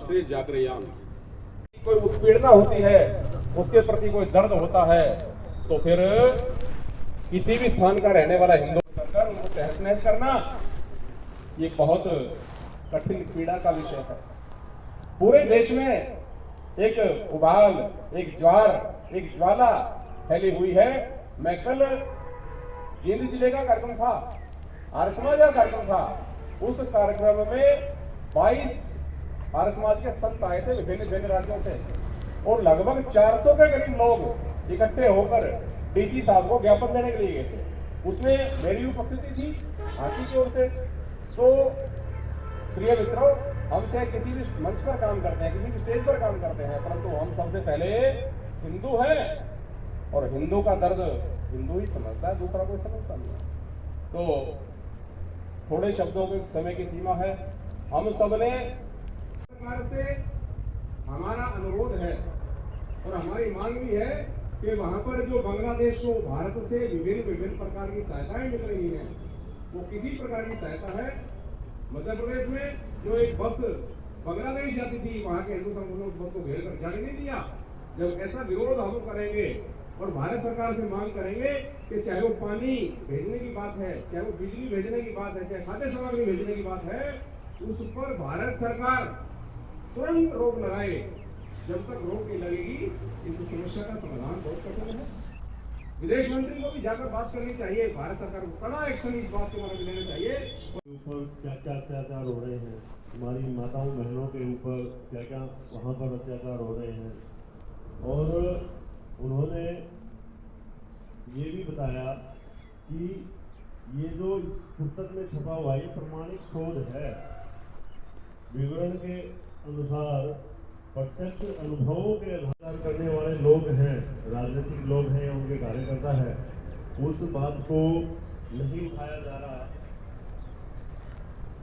राष्ट्रीय जागरण। कोई उत्पीड़ना होती है, उसके प्रति कोई दर्द होता है, तो फिर किसी भी स्थान का रहने वाला हिंदू बनकर उनको तहस नहस करना ये बहुत कठिन पीड़ा का विषय है। पूरे देश में एक उबाल, एक ज्वार, एक ज्वाला फैली हुई है। मैं कल जींद जिले का कार्यक्रम था, आर्य समाज का कार्यक्रम था। उस कार्यक्रम में 22 आर्य समाज के संत आए थे, विभिन्न विभिन्न राज्यों से, और लगभग 400 के करीब लोग इकट्ठे होकर डीसी साहब को ज्ञापन देने के लिए गए थे। उसमें मेरी उपस्थिति थी हाथी की ओर से। तो प्रिय मित्रों, हम चाहे किसी भी मंच पर काम करते हैं, किसी भी स्टेज पर काम करते हैं, परंतु हम सबसे पहले हिंदू हैं, और हिंदू का दर्द हिंदू ही समझता है, दूसरा कोई समझता नहीं है। तो थोड़े शब्दों के समय की सीमा है। हम सबने सरकार से हमारा अनुरोध है और हमारी मांग भी है कि वहां पर जो बांग्लादेश को भारत से विभिन्न प्रकार की सहायताएं मिल रही हैं, वो किसी प्रकार की सहायता है। मध्य प्रदेश में जो एक बस बांग्लादेश जाती थी, वहां के हिंदू संगठनों उस बस को घेर कर जाने नहीं दिया। जब ऐसा विरोध हम करेंगे और भारत सरकार से मांग करेंगे कि चाहे वो पानी भेजने की बात है, चाहे वो बिजली भेजने की बात है, चाहे खाद्य सामग्री भेजने की बात है, उस पर भारत सरकार तुरंत रोक लगाए। जब तक रोक नहीं लगेगी, इस समस्या का समाधान बहुत कठिन है। विदेश मंत्री को भी जाकर बात करनी चाहिए, भारत सरकार को कड़ा एक्शन इस बात के बारे में लेना चाहिए। ऊपर क्या क्या अत्याचार हो रहे हैं, हमारी माताओं बहनों के ऊपर क्या क्या वहाँ पर अत्याचार हो रहे हैं। और उन्होंने ये भी बताया कि ये जो इस पुस्तक में छपा हुआ ये प्रमाणिक शोध है। विवरण के अनुसार प्रत्यक्ष अनुभवों के आधार करने वाले लोग हैं, राजनीतिक लोग हैं, उनके कार्यकर्ता है, उस बात को नहीं उठाया जा रहा।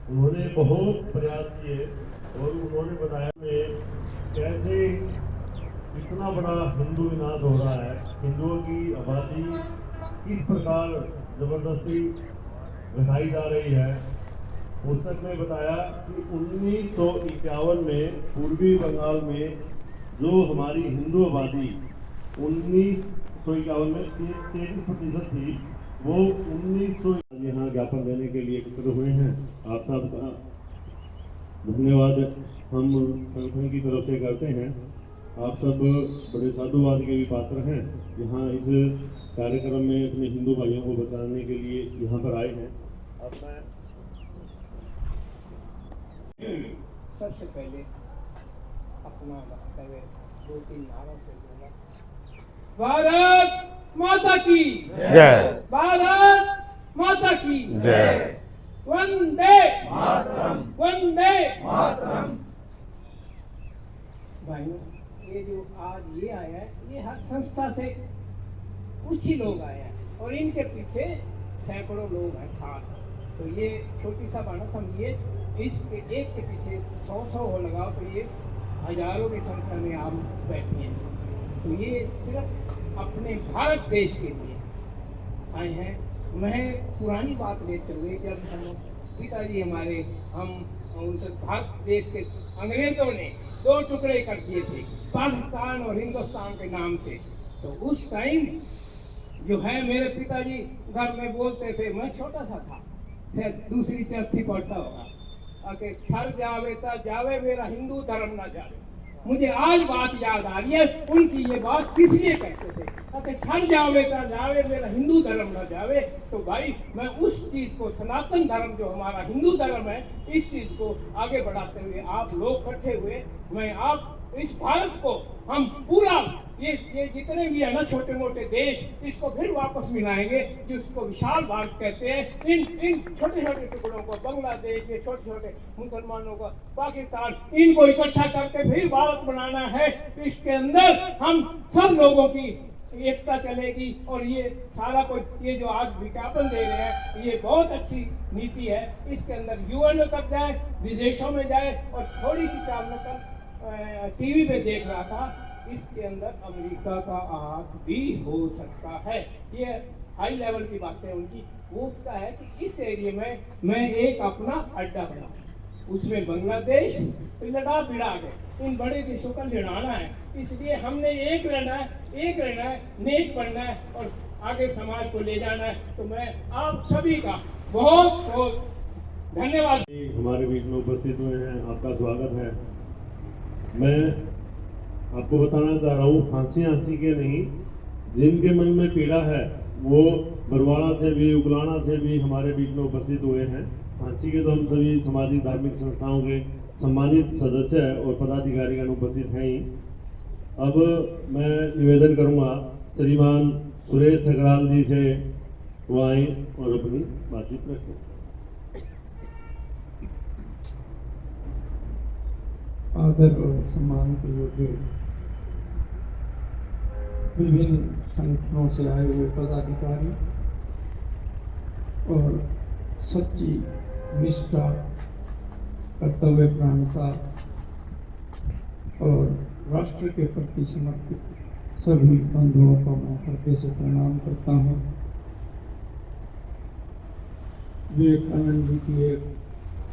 उन्होंने बहुत प्रयास किए और उन्होंने बताया कि कैसे इतना बड़ा हिंदू विनाश हो रहा है, हिंदुओं की आबादी किस प्रकार जबरदस्ती घटाई जा रही है। पुस्तक में बताया कि 1951 में पूर्वी बंगाल में जो हमारी हिंदू आबादी 1951 में 33% थी, वो 1900 यहाँ ज्ञापन देने के लिए एकत्र हुए हैं। आप सबका धन्यवाद हम संगठन की तरफ से करते हैं। आप सब बड़े साधुवाद के भी पात्र हैं, यहाँ इस कार्यक्रम में अपने हिंदू भाइयों को बताने के लिए यहाँ पर आए हैं। अब मैं सबसे पहले अपना वक्तव्य 2-3 नारों से दूंगा। भारत माता की जय, भारत माता की जय, वंदे मातरम, वंदे मातरम। भाइयों, ये जो आज ये आया है, ये हर संस्था से कुछ ही लोग आए हैं और इनके पीछे सैकड़ों लोग हैं साथ। तो ये छोटी सा बात समझिए, इसके एक के पीछे 100 हो लगाओ तो ये हजारों की संख्या में आप बैठे हैं। तो ये सिर्फ अपने भारत देश के लिए आए हैं। मैं पुरानी बात लेते हुए, जब हम पिताजी हमारे हम उस भारत देश के अंग्रेजों ने 2 टुकड़े कर दिए थे, पाकिस्तान और हिंदुस्तान के नाम से, तो उस टाइम जो है मेरे पिताजी घर में बोलते थे, मैं छोटा सा था, दूसरी चौथी पढ़ता होगा, कि सर जावे ता जावे मेरा हिंदू धर्म ना जावे। मुझे आज बात याद आ रही है, उनकी ये बात किस लिए कहते थे, कि सर जावे ता जावे मेरा हिंदू धर्म ना जावे। तो भाई मैं उस चीज को, सनातन धर्म जो हमारा हिंदू धर्म है, इस चीज को आगे बढ़ाते हुए आप लोग इकट्ठे हुए, मैं आप इस भारत को हम पूरा ये जितने भी है ना छोटे मोटे देश, इसको फिर वापस मिलाएंगे, जिसको विशाल भारत कहते हैं। इन छोटे छोटे टुकड़ों को, बांग्लादेश के छोटे छोटे मुसलमानों को, पाकिस्तान, इनको इकट्ठा करके फिर भारत बनाना है। इसके अंदर हम सब लोगों की एकता चलेगी। और ये सारा कुछ, ये जो आज विज्ञापन दे रहे हैं, ये बहुत अच्छी नीति है। इसके अंदर यूएन तक जाए, विदेशों में जाए, और थोड़ी सी काम में टीवी पे देख रहा था, इसके अंदर अमेरिका का हाथ भी हो सकता है। ये हाई लेवल की बातें उनकी। वो उसका है कि इस एरिया में मैं एक अपना अड्डा बनाऊं, उसमें बांग्लादेश लड़ा भिड़ा गए। इन बड़े देशों का लड़ाना है, इसलिए हमने एक रहना है, नेक बनना है और आगे समाज को ले जाना है। तो मैं आप सभी का बहुत बहुत धन्यवाद। हमारे बीच में उपस्थित हुए हैं, आपका स्वागत है। मैं आपको बताना चाह रहा हूँ, फांसी के नहीं, जिनके मन में पीड़ा है वो बरवाड़ा से भी, उगलाना से भी हमारे बीच में उपस्थित हुए हैं। फांसी के तो हम सभी सामाजिक धार्मिक संस्थाओं के सम्मानित सदस्य और पदाधिकारीगण उपस्थित हैं ही। अब मैं निवेदन करूंगा श्रीमान सुरेश ठकराल जी से वो आए और अपनी बातचीत रखें। आदर और सम्मान के योग्य विभिन्न संगठनों से आए हुए पदाधिकारी और सच्ची निष्ठा, कर्तव्य प्राणता और राष्ट्र के प्रति समर्पित सभी बंधुओं को मैं हृदय से प्रणाम करता हूँ। विवेकानंद जी की एक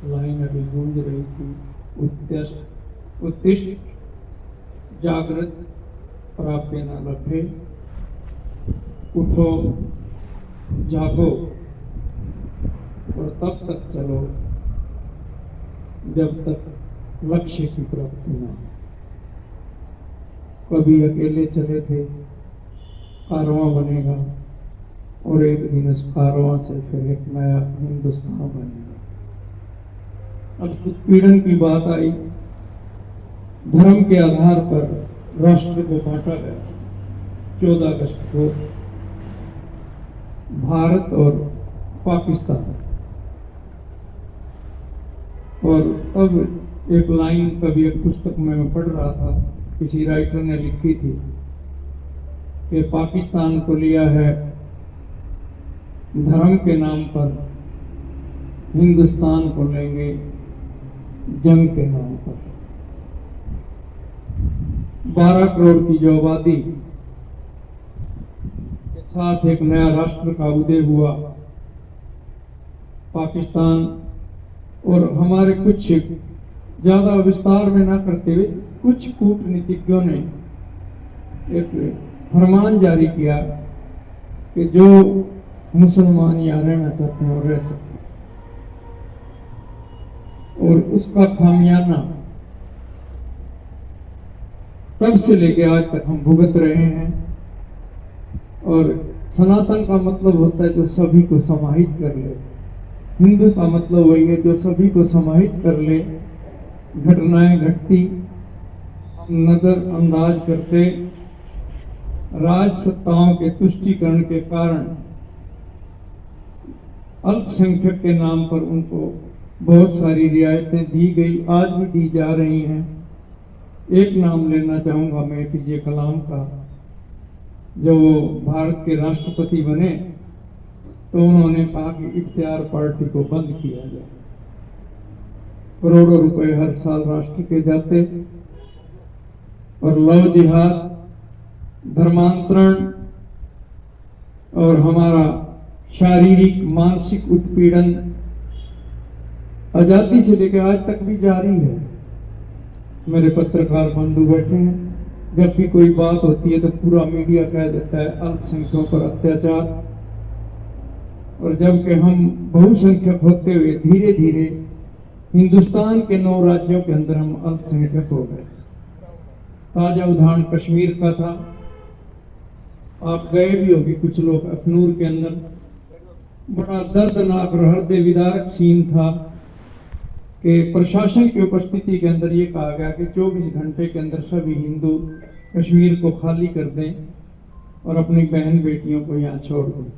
लाइन अभी गूंज रही थी, उत्तिष्ठ जागृत प्राप्य न लभ्ये, उठो जागो और तब तक चलो जब तक लक्ष्य की प्राप्ति न हो। कभी अकेले चले थे, कारवां बनेगा और एक दिन उस कारवां से फिर एक नया हिंदुस्तान बनेगा। अब उत्पीड़न की बात आई, धर्म के आधार पर राष्ट्र को बांटा गया 14 अगस्त को, भारत और पाकिस्तान। और अब एक लाइन कभी एक पुस्तक में मैं पढ़ रहा था, किसी राइटर ने लिखी थी कि पाकिस्तान को लिया है धर्म के नाम पर, हिंदुस्तान को लेंगे जंग के नाम पर। 12 करोड़ की जो आबादी के साथ एक नया राष्ट्र का उदय हुआ पाकिस्तान, और हमारे कुछ ज्यादा विस्तार में ना करते हुए कुछ कूटनीतिज्ञों ने एक फरमान जारी किया कि जो मुसलमान यहाँ रहना चाहते हैं वो रह सकते, और उसका खामियाना तब से लेके आज तक हम भुगत रहे हैं। और सनातन का मतलब होता है जो सभी को समाहित कर ले, हिंदू का मतलब वही है जो सभी को समाहित कर ले। घटनाएं घटती, नजरअंदाज करते, राज सत्ताओं के तुष्टीकरण के कारण अल्पसंख्यक के नाम पर उनको बहुत सारी रियायतें दी गई, आज भी दी जा रही हैं। एक नाम लेना चाहूंगा मैं APJ कलाम का। जब वो भारत के राष्ट्रपति बने तो उन्होंने कहा कि इख्तियार पार्टी को बंद किया जाए। करोड़ों रुपए हर साल राष्ट्र के जाते, और लव जिहाद, धर्मांतरण और हमारा शारीरिक मानसिक उत्पीड़न आजादी से लेकर आज तक भी जारी है। मेरे पत्रकार बंधु बैठे हैं, जब भी कोई बात होती है तो पूरा मीडिया कह देता है अल्पसंख्यकों पर अत्याचार, और जबकि हम बहुसंख्यक होते हुए धीरे धीरे हिंदुस्तान के 9 राज्यों के अंदर हम अल्पसंख्यक हो गए। ताजा उदाहरण कश्मीर का था, आप गए भी होंगे कुछ लोग, अखनूर के अंदर बड़ा दर्दनाक और हृदय विदारक सीन था कि प्रशासन की उपस्थिति के अंदर ये कहा गया कि 24 घंटे के अंदर सभी हिंदू कश्मीर को खाली कर दें और अपनी बहन बेटियों को यहाँ छोड़ दें।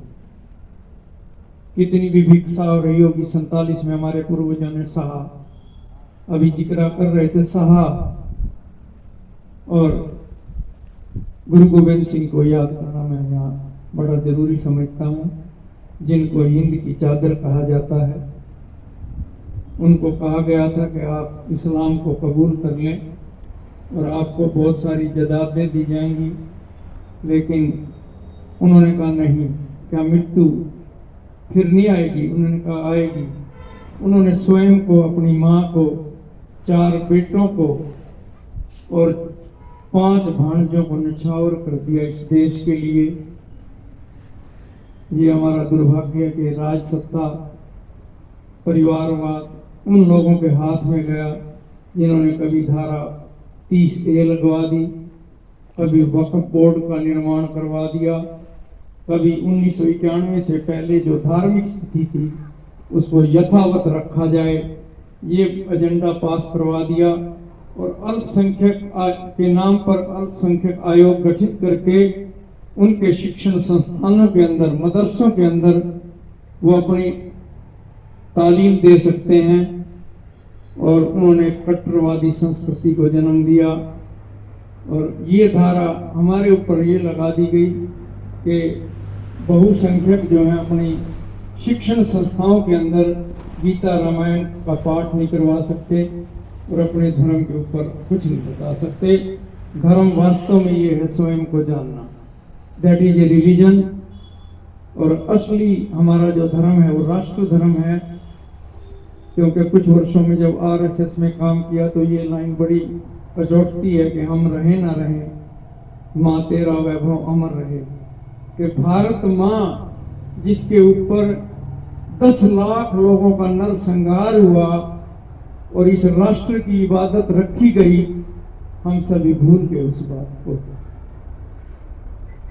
कितनी भी भिक्षा हो रही होगी, 47 में हमारे पूर्वजों ने सहा, अभी जिक्र कर रहे थे सहा, और गुरु गोविंद सिंह को याद करना मैं यहाँ बड़ा जरूरी समझता हूँ, जिनको हिंद की चादर कहा जाता है। उनको कहा गया था कि आप इस्लाम को कबूल कर लें और आपको बहुत सारी जायदादें दी जाएंगी, लेकिन उन्होंने कहा नहीं, क्या मृत्यु फिर नहीं आएगी? उन्होंने कहा आएगी, उन्होंने स्वयं को, अपनी माँ को, 4 बेटों को और 5 भांजों को निछावर कर दिया इस देश के लिए। ये हमारा दुर्भाग्य है कि राज सत्ता, परिवारवाद उन लोगों के हाथ में गया जिन्होंने कभी धारा 30A लगवा दी, कभी वक्फ बोर्ड का निर्माण करवा दिया, कभी 1991 से पहले जो धार्मिक स्थिति थी उसको यथावत रखा जाए, ये एजेंडा पास करवा दिया। और अल्पसंख्यक के नाम पर अल्पसंख्यक आयोग गठित करके उनके शिक्षण संस्थानों के अंदर, मदरसों के अंदर वो अपनी तालीम दे सकते हैं। और उन्होंने कट्टरवादी संस्कृति को जन्म दिया। और ये धारा हमारे ऊपर ये लगा दी गई कि बहुसंख्यक जो है अपनी शिक्षण संस्थाओं के अंदर गीता रामायण का पाठ नहीं करवा सकते और अपने धर्म के ऊपर कुछ नहीं बता सकते। धर्म वास्तव में ये है स्वयं को जानना, दैट इज ए रिलीजन। और असली हमारा जो धर्म है वो राष्ट्र धर्म है। क्योंकि कुछ वर्षों में जब आरएसएस में काम किया तो ये लाइन बड़ी अचोटती है कि हम रहे ना रहे, माँ तेरा वैभव अमर रहे। कि भारत माँ जिसके ऊपर 10 लाख लोगों का नरसंहार हुआ और इस राष्ट्र की इबादत रखी गई, हम सभी भूल गए उस बात को।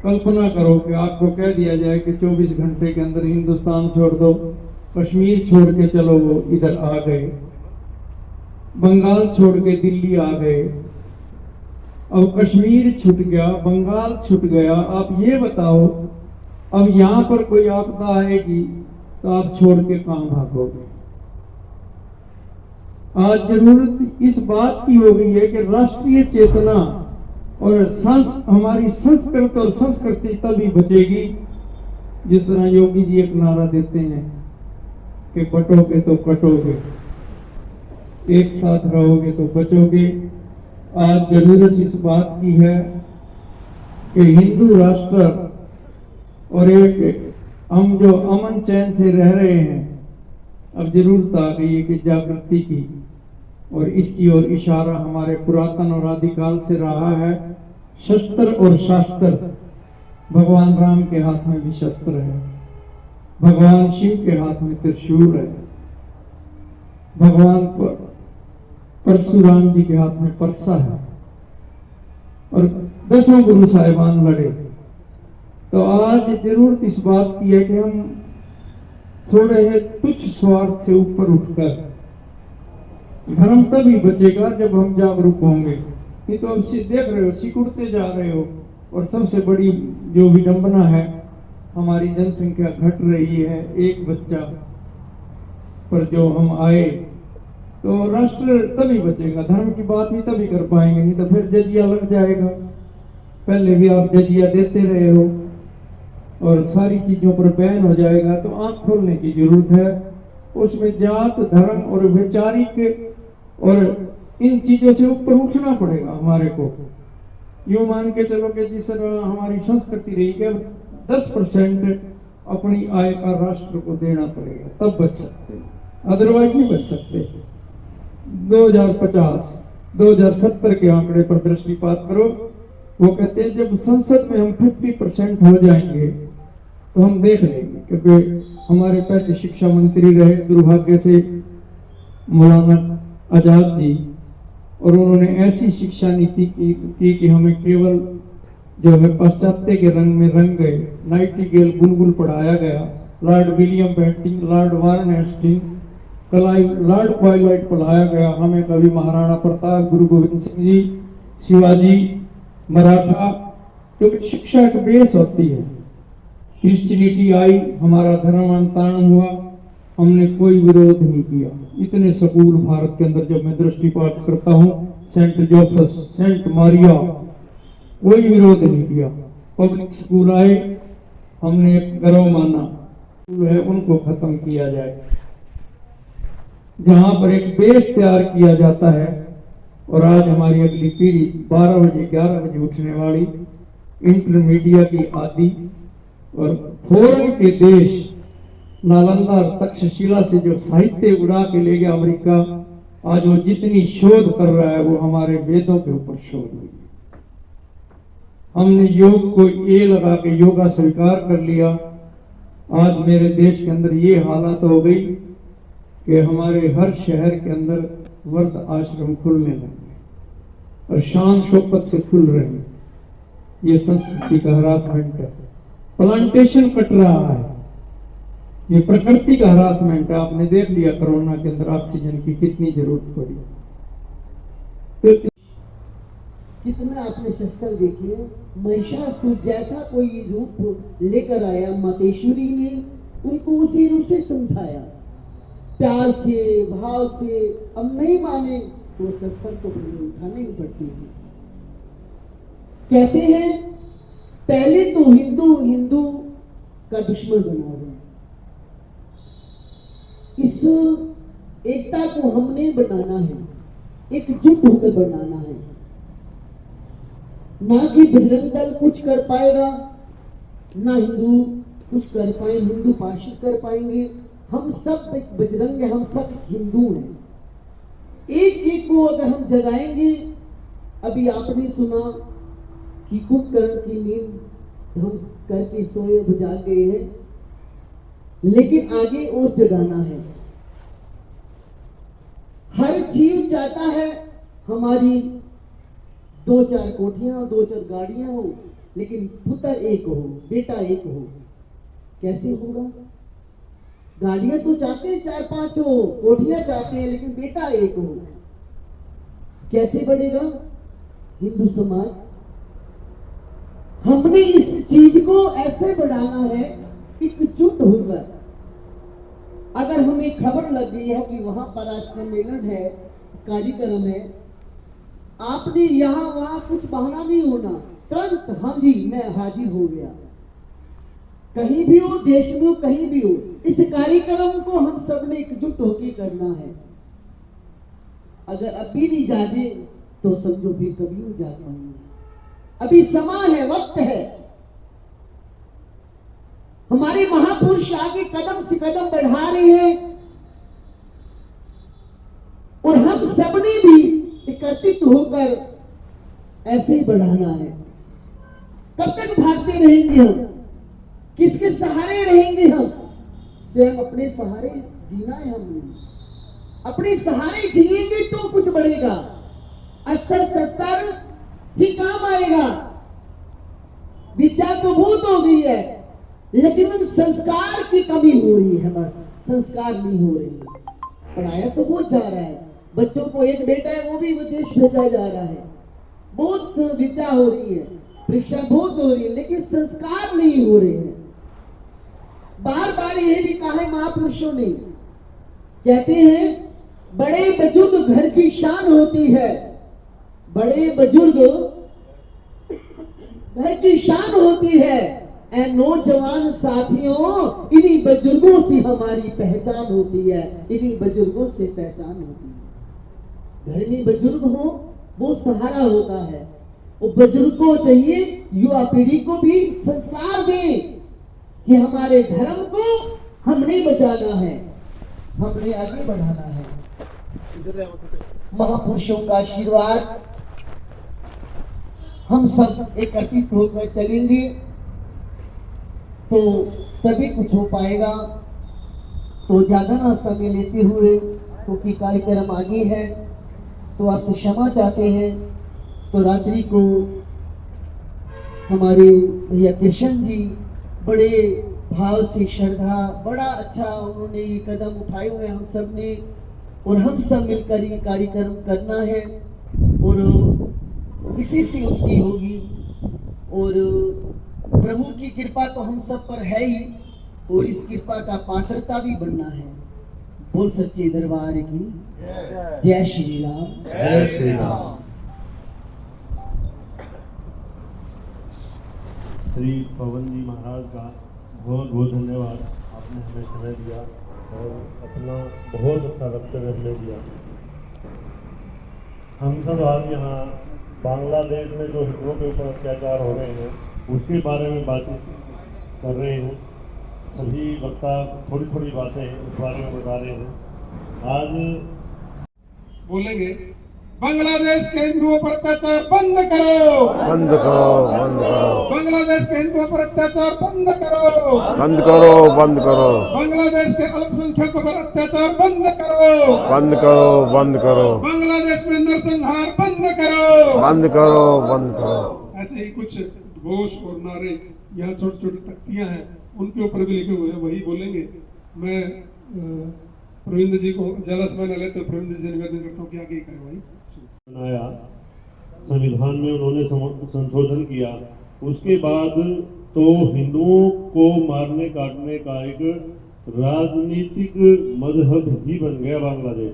कल्पना करो कि आपको कह दिया जाए कि 24 घंटे के अंदर हिंदुस्तान छोड़ दो, कश्मीर छोड़ के चलो, वो इधर आ गए, बंगाल छोड़ के दिल्ली आ गए, अब कश्मीर छूट गया, बंगाल छूट गया। आप ये बताओ, अब यहां पर कोई आपदा आएगी तो आप छोड़ के कहां भागोगे? आज जरूरत इस बात की हो गई है कि राष्ट्रीय चेतना और हमारी संस्कृत और संस्कृति तभी बचेगी जिस तरह योगी जी एक नारा देते हैं कि बटोगे तो कटोगे, एक साथ रहोगे तो बचोगे। आज जरूरत इस बात की है कि हिंदू राष्ट्र और एक हम जो अमन चैन से रह रहे हैं, अब जरूरत आ गई है कि जागृति की। और इसकी ओर इशारा हमारे पुरातन और आदिकाल से रहा है। शस्त्र और शास्त्र, भगवान राम के हाथ में भी शस्त्र है, भगवान शिव के हाथ में त्रिशूल है, भगवान परशुराम जी के हाथ में परसा है, और 10 गुरु साहिबान लड़े। तो आज जरूरत इस बात की है कि हम थोड़े तुच्छ स्वार्थ से ऊपर उठकर, धर्म तभी बचेगा जब हम जागरूक होंगे। नहीं तो अब देख रहे हो, सिकुड़ते जा रहे हो। और सबसे बड़ी जो विडंबना है, हमारी जनसंख्या घट रही है, एक बच्चा पर जो हम आए, तो राष्ट्र तभी बचेगा। धर्म की बात भी तभी कर पाएंगे, नहीं तो फिर जजिया लग जाएगा। पहले भी आप जजिया देते रहे हो और सारी चीजों पर बैन हो जाएगा। तो आंख खोलने की जरूरत है। उसमें जात, धर्म और वैचारिक और इन चीजों से ऊपर उठना पड़ेगा हमारे को। यूं मान के चलो कि जिस तरह हमारी संस्कृति रही कि 10% अपनी आय का राष्ट्र को देना पड़ेगा, तब बच सकते, अदरवाइज नहीं बच सकते। 2050, 2070 के आंकड़े पर दृष्टिपात करो। वो कहते हैं जब संसद में हम 50% हो जाएंगे तो हम देख लेंगे। क्योंकि हमारे पहले शिक्षा मंत्री रहे दुर्भाग्य से मौलाना आजाद जी, और उन्होंने ऐसी शिक्षा नीति की कि हमें केवल जो है पाश्चात्य के रंग में रंग गए। नाइटिंगेल बुलबुल पढ़ाया गया, Lord William Bentinck, Lord Warren Hastings, Lord क्वाइलाइट पढ़ाया गया। हमें कभी महाराणा प्रताप, गुरु गोविंद सिंह जी, शिवाजी, मराठा, क्योंकि शिक्षा एक बेस होती है। क्रिश्चियनिटी आई, हमारा धर्म अंतरण हुआ, हमने कोई विरोध नहीं किया। इतने स्कूल भारत के अंदर जब मैं दृष्टिपात करता हूँ, सेंट जोसेफ, सेंट मारिया, कोई विरोध नहीं किया। पब्लिक स्कूल आए, हमने एक गर्व माना है उनको खत्म किया जाए। जहां पर एक बेस तैयार किया जाता है। और आज हमारी अगली पीढ़ी 12 बजे 11 बजे उठने वाली, इंटरमीडिया की आदि और फॉरेन के देश नालंदा और तक्षशिला से जो साहित्य उड़ा के ले गया अमेरिका, आज वो जितनी शोध कर रहा है वो हमारे वेदों के ऊपर शोध हुई। हमने योग को ये लगा के योगा स्वीकार कर लिया। आज मेरे देश के अंदर ये हालत हो गई कि हमारे हर शहर के अंदर वर्ध आश्रम खुलने लगे और शान शौकत से खुल रहे हैं। ये संस्कृति का हरासमेंट है। प्लांटेशन कट रहा है, ये प्रकृति का हरासमेंट है। आपने देख लिया कोरोना के अंदर ऑक्सीजन की कितनी जरूरत पड़ी। तो कितना आपने शस्त्र देखिए, महिषासुर जैसा कोई रूप लेकर आया, मातेश्वरी ने उनको उसी रूप से समझाया, प्यार से, भाव से। अब नहीं माने तो शस्त्र तो फिर उठाने ही पड़ती है। कहते हैं पहले तो हिंदू हिंदू का दुश्मन बना हुआ है। इस एकता को हमने बनाना है, एकजुट होकर बनाना है। ना कि बजरंग दल कुछ कर पाएगा, ना हिंदू कुछ कर पाएंगे, हिंदू पार्षद कर पाएंगे। हम सब एक बजरंग है, हम सब हिंदू हैं। एक एक को अगर हम जगाएंगे, अभी आपने सुना कि कुंभकर्ण की नींद हम करके सोए बुझा गए हैं, लेकिन आगे और जगाना है। हर जीव चाहता है हमारी 2-4 कोठियां, 2-4 गाड़ियां हो, लेकिन पुत्र एक हो, बेटा एक हो। कैसे होगा? गाड़ियां तो चाहते हैं 4-5 हो, कोठियां चाहते हैं, लेकिन बेटा एक हो। कैसे बढ़ेगा हिंदू समाज? हमने इस चीज को ऐसे बढ़ाना है एकजुट होकर। अगर हमें खबर लग गई है कि वहां पर आज सम्मेलन है, कार्यक्रम है, आपने यहां वहां कुछ बहाना नहीं होना, तुरंत हाँ जी मैं हाजिर हो गया। कहीं भी हो, देश में हो, कहीं भी हो, इस कार्यक्रम को हम सब ने एकजुट होकर करना है। अगर अभी नहीं जागे तो समझो फिर कभी नहीं जा पाएंगे। अभी समय है, वक्त है। हमारे महापुरुष आगे कदम से कदम बढ़ा रहे हैं और हम सबने भी एकत्रित होकर ऐसे ही बढ़ाना है। कब तक भागते रहेंगे हम? किसके सहारे रहेंगे हम? स्वयं अपने सहारे जीना है हमने। अपने सहारे जिएंगे तो कुछ बढ़ेगा। अस्तर शस्त्र ही काम आएगा। विद्या तो बहुत हो गई है, लेकिन उन संस्कार की कमी हो रही है। बस संस्कार नहीं हो रही। पढ़ाया तो बहुत जा रहा है, बच्चों को एक बेटा है वो भी विदेश भेजा जा रहा है, बहुत विद्या हो रही है, परीक्षा बहुत हो रही है, लेकिन संस्कार नहीं हो रहे हैं। बार बार ये भी कहा है महापुरुषों ने, कहते हैं बड़े बुजुर्ग घर की शान होती है। बड़े बुजुर्ग घर की शान होती है। ऐ नौजवान साथियों, इन्हीं बुजुर्गों से हमारी पहचान होती है, इन्हीं बुजुर्गों से पहचान होती है। घर में बुजुर्ग हो वो सहारा होता है। वो बुजुर्ग को चाहिए युवा पीढ़ी को भी संस्कार दें कि हमारे धर्म को हमने बचाना है, हमने आगे बढ़ाना है। महापुरुषों का आशीर्वाद हम सब एकत्रित होकर चलेंगे तो तभी कुछ हो पाएगा। तो ज्यादा ना समय लेते हुए, क्योंकि कार्यक्रम आगे है, तो आपसे क्षमा चाहते हैं। तो रात्रि को हमारे भैया कृष्ण जी बड़े भाव से, श्रद्धा, बड़ा अच्छा उन्होंने ये कदम उठाए हुए हम सब ने, और हम सब मिलकर ये कार्यक्रम करना है और इसी से उनकी होगी। और प्रभु की कृपा तो हम सब पर है ही, और इस कृपा का पात्रता भी बनना है। बोल सच्चे दरबार की जय श्री राम। जय श्री राम। श्री पवन जी महाराज का बहुत बहुत धन्यवाद। आपने हमें समय दिया और अपना बहुत अच्छा वक्तव्य हमने दिया। हम सब आज यहाँ बांग्लादेश में जो हिंदुओं के ऊपर अत्याचार हो रहे हैं उसके बारे में बातचीत कर रहे हैं। सभी वक्ता थोड़ी थोड़ी बातें इस बारे में बता रहे हैं। आज बोलेंगे बांग्लादेश के हिंदुओं पर अत्याचार बंद करो, बंद करो, बंद करो, बांग्लादेश के हिंदुओं पर अत्याचार बंद करो, बंद करो, बंद करो, बांग्लादेश के अल्पसंख्यकों पर अत्याचार बंद करो, बंद करो, बंद करो, बांग्लादेश में नरसंहार बंद करो, बंद करो, बंद करो। ऐसे ही कुछ घोष और नारे यहाँ छोटी छोटी तख्तियां हैं, उनके ऊपर भी लिखे हुए हैं, वही बोलेंगे। मैं प्रवीण जी को ज्यादा समय न लेते, प्रवीण जी से निवेदन करता हूँ कि आगे करें भाई। बनाया, संविधान में उन्होंने संशोधन किया, उसके बाद तो हिंदुओं को मारने काटने का एक राजनीतिक मजहब ही बन गया बांग्लादेश।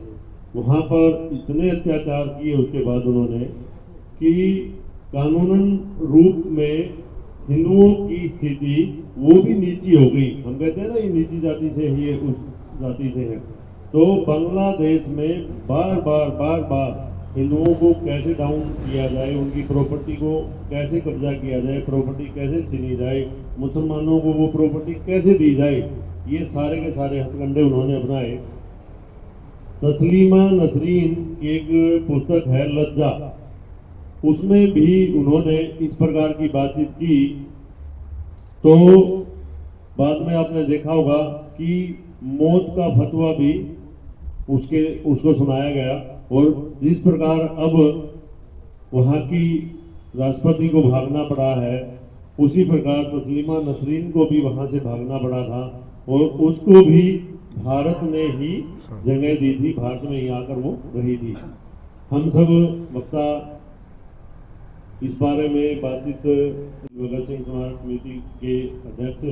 वहाँ पर इतने अत्याचार किए उसके बाद उन्होंने कि कानूनन रूप में हिंदुओं की स्थिति वो भी नीची हो गई। हम कहते हैं ना ये नीची जाति से ही है, उस जाति से है। तो बांग्लादेश में बार बार हिंदुओं को कैसे डाउन किया जाए, उनकी प्रॉपर्टी को कैसे कब्जा किया जाए, प्रॉपर्टी कैसे छीनी जाए, मुसलमानों को वो प्रॉपर्टी कैसे दी जाए, ये सारे के सारे हथकंडे उन्होंने अपनाए। तस्लीमा नसरीन की एक पुस्तक है लज्जा, उसमें भी उन्होंने इस प्रकार की बातचीत की। तो बाद में आपने देखा होगा कि मौत का फतवा भी उसको सुनाया गया, और जिस प्रकार अब वहाँ की राष्ट्रपति को भागना पड़ा है, उसी प्रकार तस्लीमा नसरीन को भी वहाँ से भागना पड़ा था, और उसको भी भारत ने ही जगह दी थी, भारत में ही आकर वो रही थी। हम सब वक्ता इस बारे में बातचीत भगत सिंह स्मारक समिति के अध्यक्ष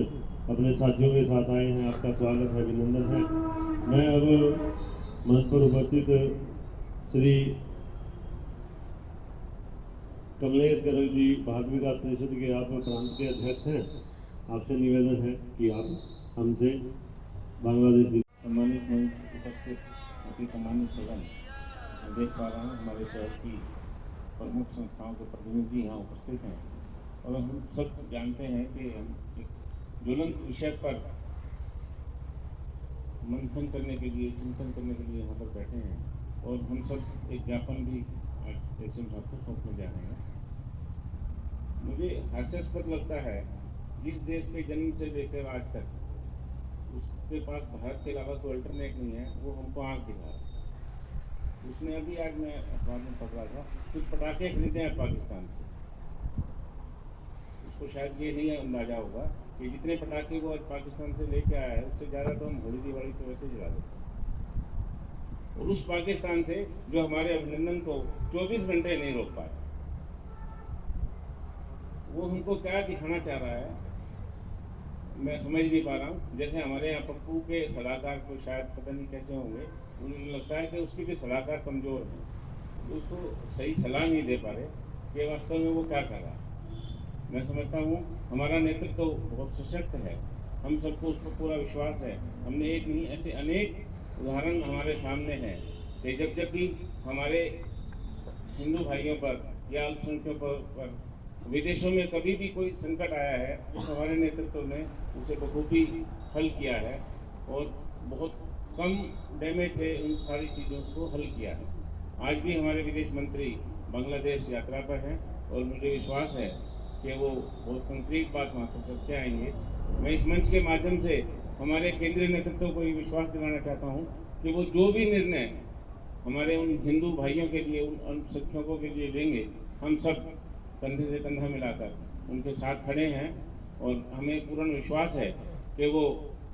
अपने साथियों के साथ आए हैं। आपका स्वागत है, अभिनंदन है। मैं अब मंच पर उपस्थित श्री कमलेश गर्ग जी, भारत विकास परिषद के आप प्रांत के अध्यक्ष हैं, आपसे निवेदन है कि आप हमसे बांग्लादेश सम्मानित मंच उपस्थित अति सम्मानित सदन, देख पा रहा हूँ हमारे शहर की प्रमुख संस्थाओं के प्रतिनिधि यहाँ उपस्थित हैं, और हम सब जानते हैं कि हम एक ज्वलंत विषय पर मंथन करने के लिए, चिंतन करने के लिए यहाँ पर बैठे हैं, और हम सब एक ज्ञापन भी एसएम साहब को सौंपने जा रहे हैं। मुझे हास्यास्पद लगता है, जिस देश के जन्म से लेकर आज तक उसके पास भारत के अलावा कोई अल्टरनेट नहीं है, वो हमको आँख दिखा रहा है। उसने अभी, आज मैं अखबार में पढ़ रहा था, कुछ पटाखे खरीदे हैं पाकिस्तान से। उसको शायद ये नहीं अंदाजा होगा कि जितने पटाखे वो आज पाकिस्तान से लेके आया है, उससे ज़्यादा तो हम होली दिवाली तो वैसे जला देते हैं। और उस पाकिस्तान से जो हमारे अभिनंदन को 24 घंटे नहीं रोक पाया, वो हमको क्या दिखाना चाह रहा है मैं समझ नहीं पा रहा हूँ। जैसे हमारे यहाँ पप्पू के सलाहकार को शायद पता नहीं कैसे होंगे, उन्हें लगता है कि उसके भी सलाहकार कमज़ोर हैं, तो उसको सही सलाह नहीं दे पा रहे कि वास्तव में वो क्या कर रहा है। मैं समझता हूँ हमारा नेतृत्व तो बहुत सशक्त है, हम सबको उस पर पूरा विश्वास है। हमने एक नहीं, ऐसे अनेक उदाहरण हमारे सामने हैं कि जब भी हमारे हिंदू भाइयों पर या अल्पसंख्यकों पर विदेशों में कभी भी कोई संकट आया है, उस हमारे नेतृत्व ने उसे बखूबी हल किया है, और बहुत कम डैमेज से उन सारी चीज़ों को हल किया है। आज भी हमारे विदेश मंत्री बांग्लादेश यात्रा पर हैं, और मुझे विश्वास है कि वो बहुत कंक्रीट बात वहाँ पर करके आएंगे। मैं इस मंच के माध्यम से हमारे केंद्रीय नेतृत्व को ये विश्वास दिलाना चाहता हूँ कि वो जो भी निर्णय हमारे उन हिंदू भाइयों के लिए, उन अल्पसंख्यकों के लिए लेंगे, हम सब कंधे से कंधा मिलाकर उनके साथ खड़े हैं, और हमें पूर्ण विश्वास है कि वो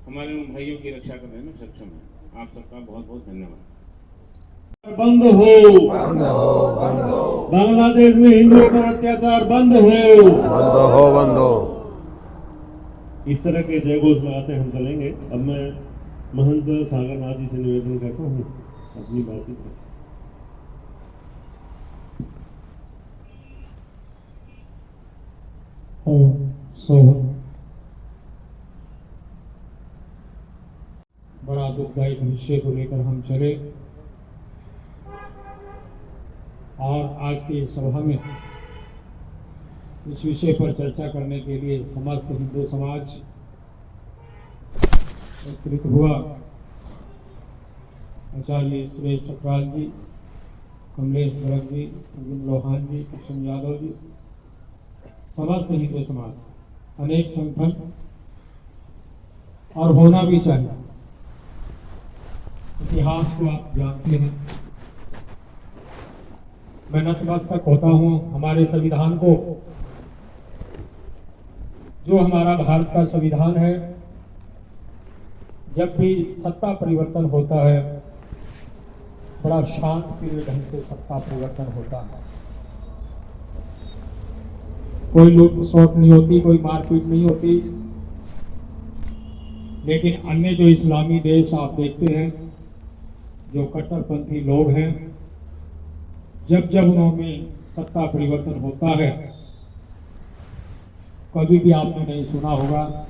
हमारे उन भाइयों की रक्षा करने में सक्षम है। आप सबका बहुत बहुत धन्यवाद। बंद हो, बंद हो, बंद हो, बांग्लादेश में हिंदुओं पर अत्याचार बंद हो, बंद हो, बंद हो। इस तरह के जयघोष लगाते हम चलेंगे। अब मैं महंत सागरनाथ जी से निवेदन करता हूँ अपनी बातचीत में। सोहन, बड़ा दुखदायी विषय को लेकर हम चले, और आज की सभा में इस विषय पर चर्चा करने के लिए समस्त हिंदू समाज एकत्रित हुआ। आचार्य सुरेश सकराल जी, कमलेश भगत जी, अरविंद लोहान जी, कृष्ण यादव जी, समस्त हिंदू समाज, अनेक संगठन, और होना भी चाहिए। इतिहास को आप जानते हैं। मैं नतमस्तक होता हूँ हमारे संविधान को, जो हमारा भारत का संविधान है। जब भी सत्ता परिवर्तन होता है, बड़ा शांतिपूर्ण ढंग से सत्ता परिवर्तन होता है। कोई लूट-खसोट नहीं होती, कोई मारपीट नहीं होती। लेकिन अन्य जो इस्लामी देश आप देखते हैं, जो कट्टरपंथी लोग हैं, जब जब उनमें सत्ता परिवर्तन होता है, कभी भी आपने नहीं सुना होगा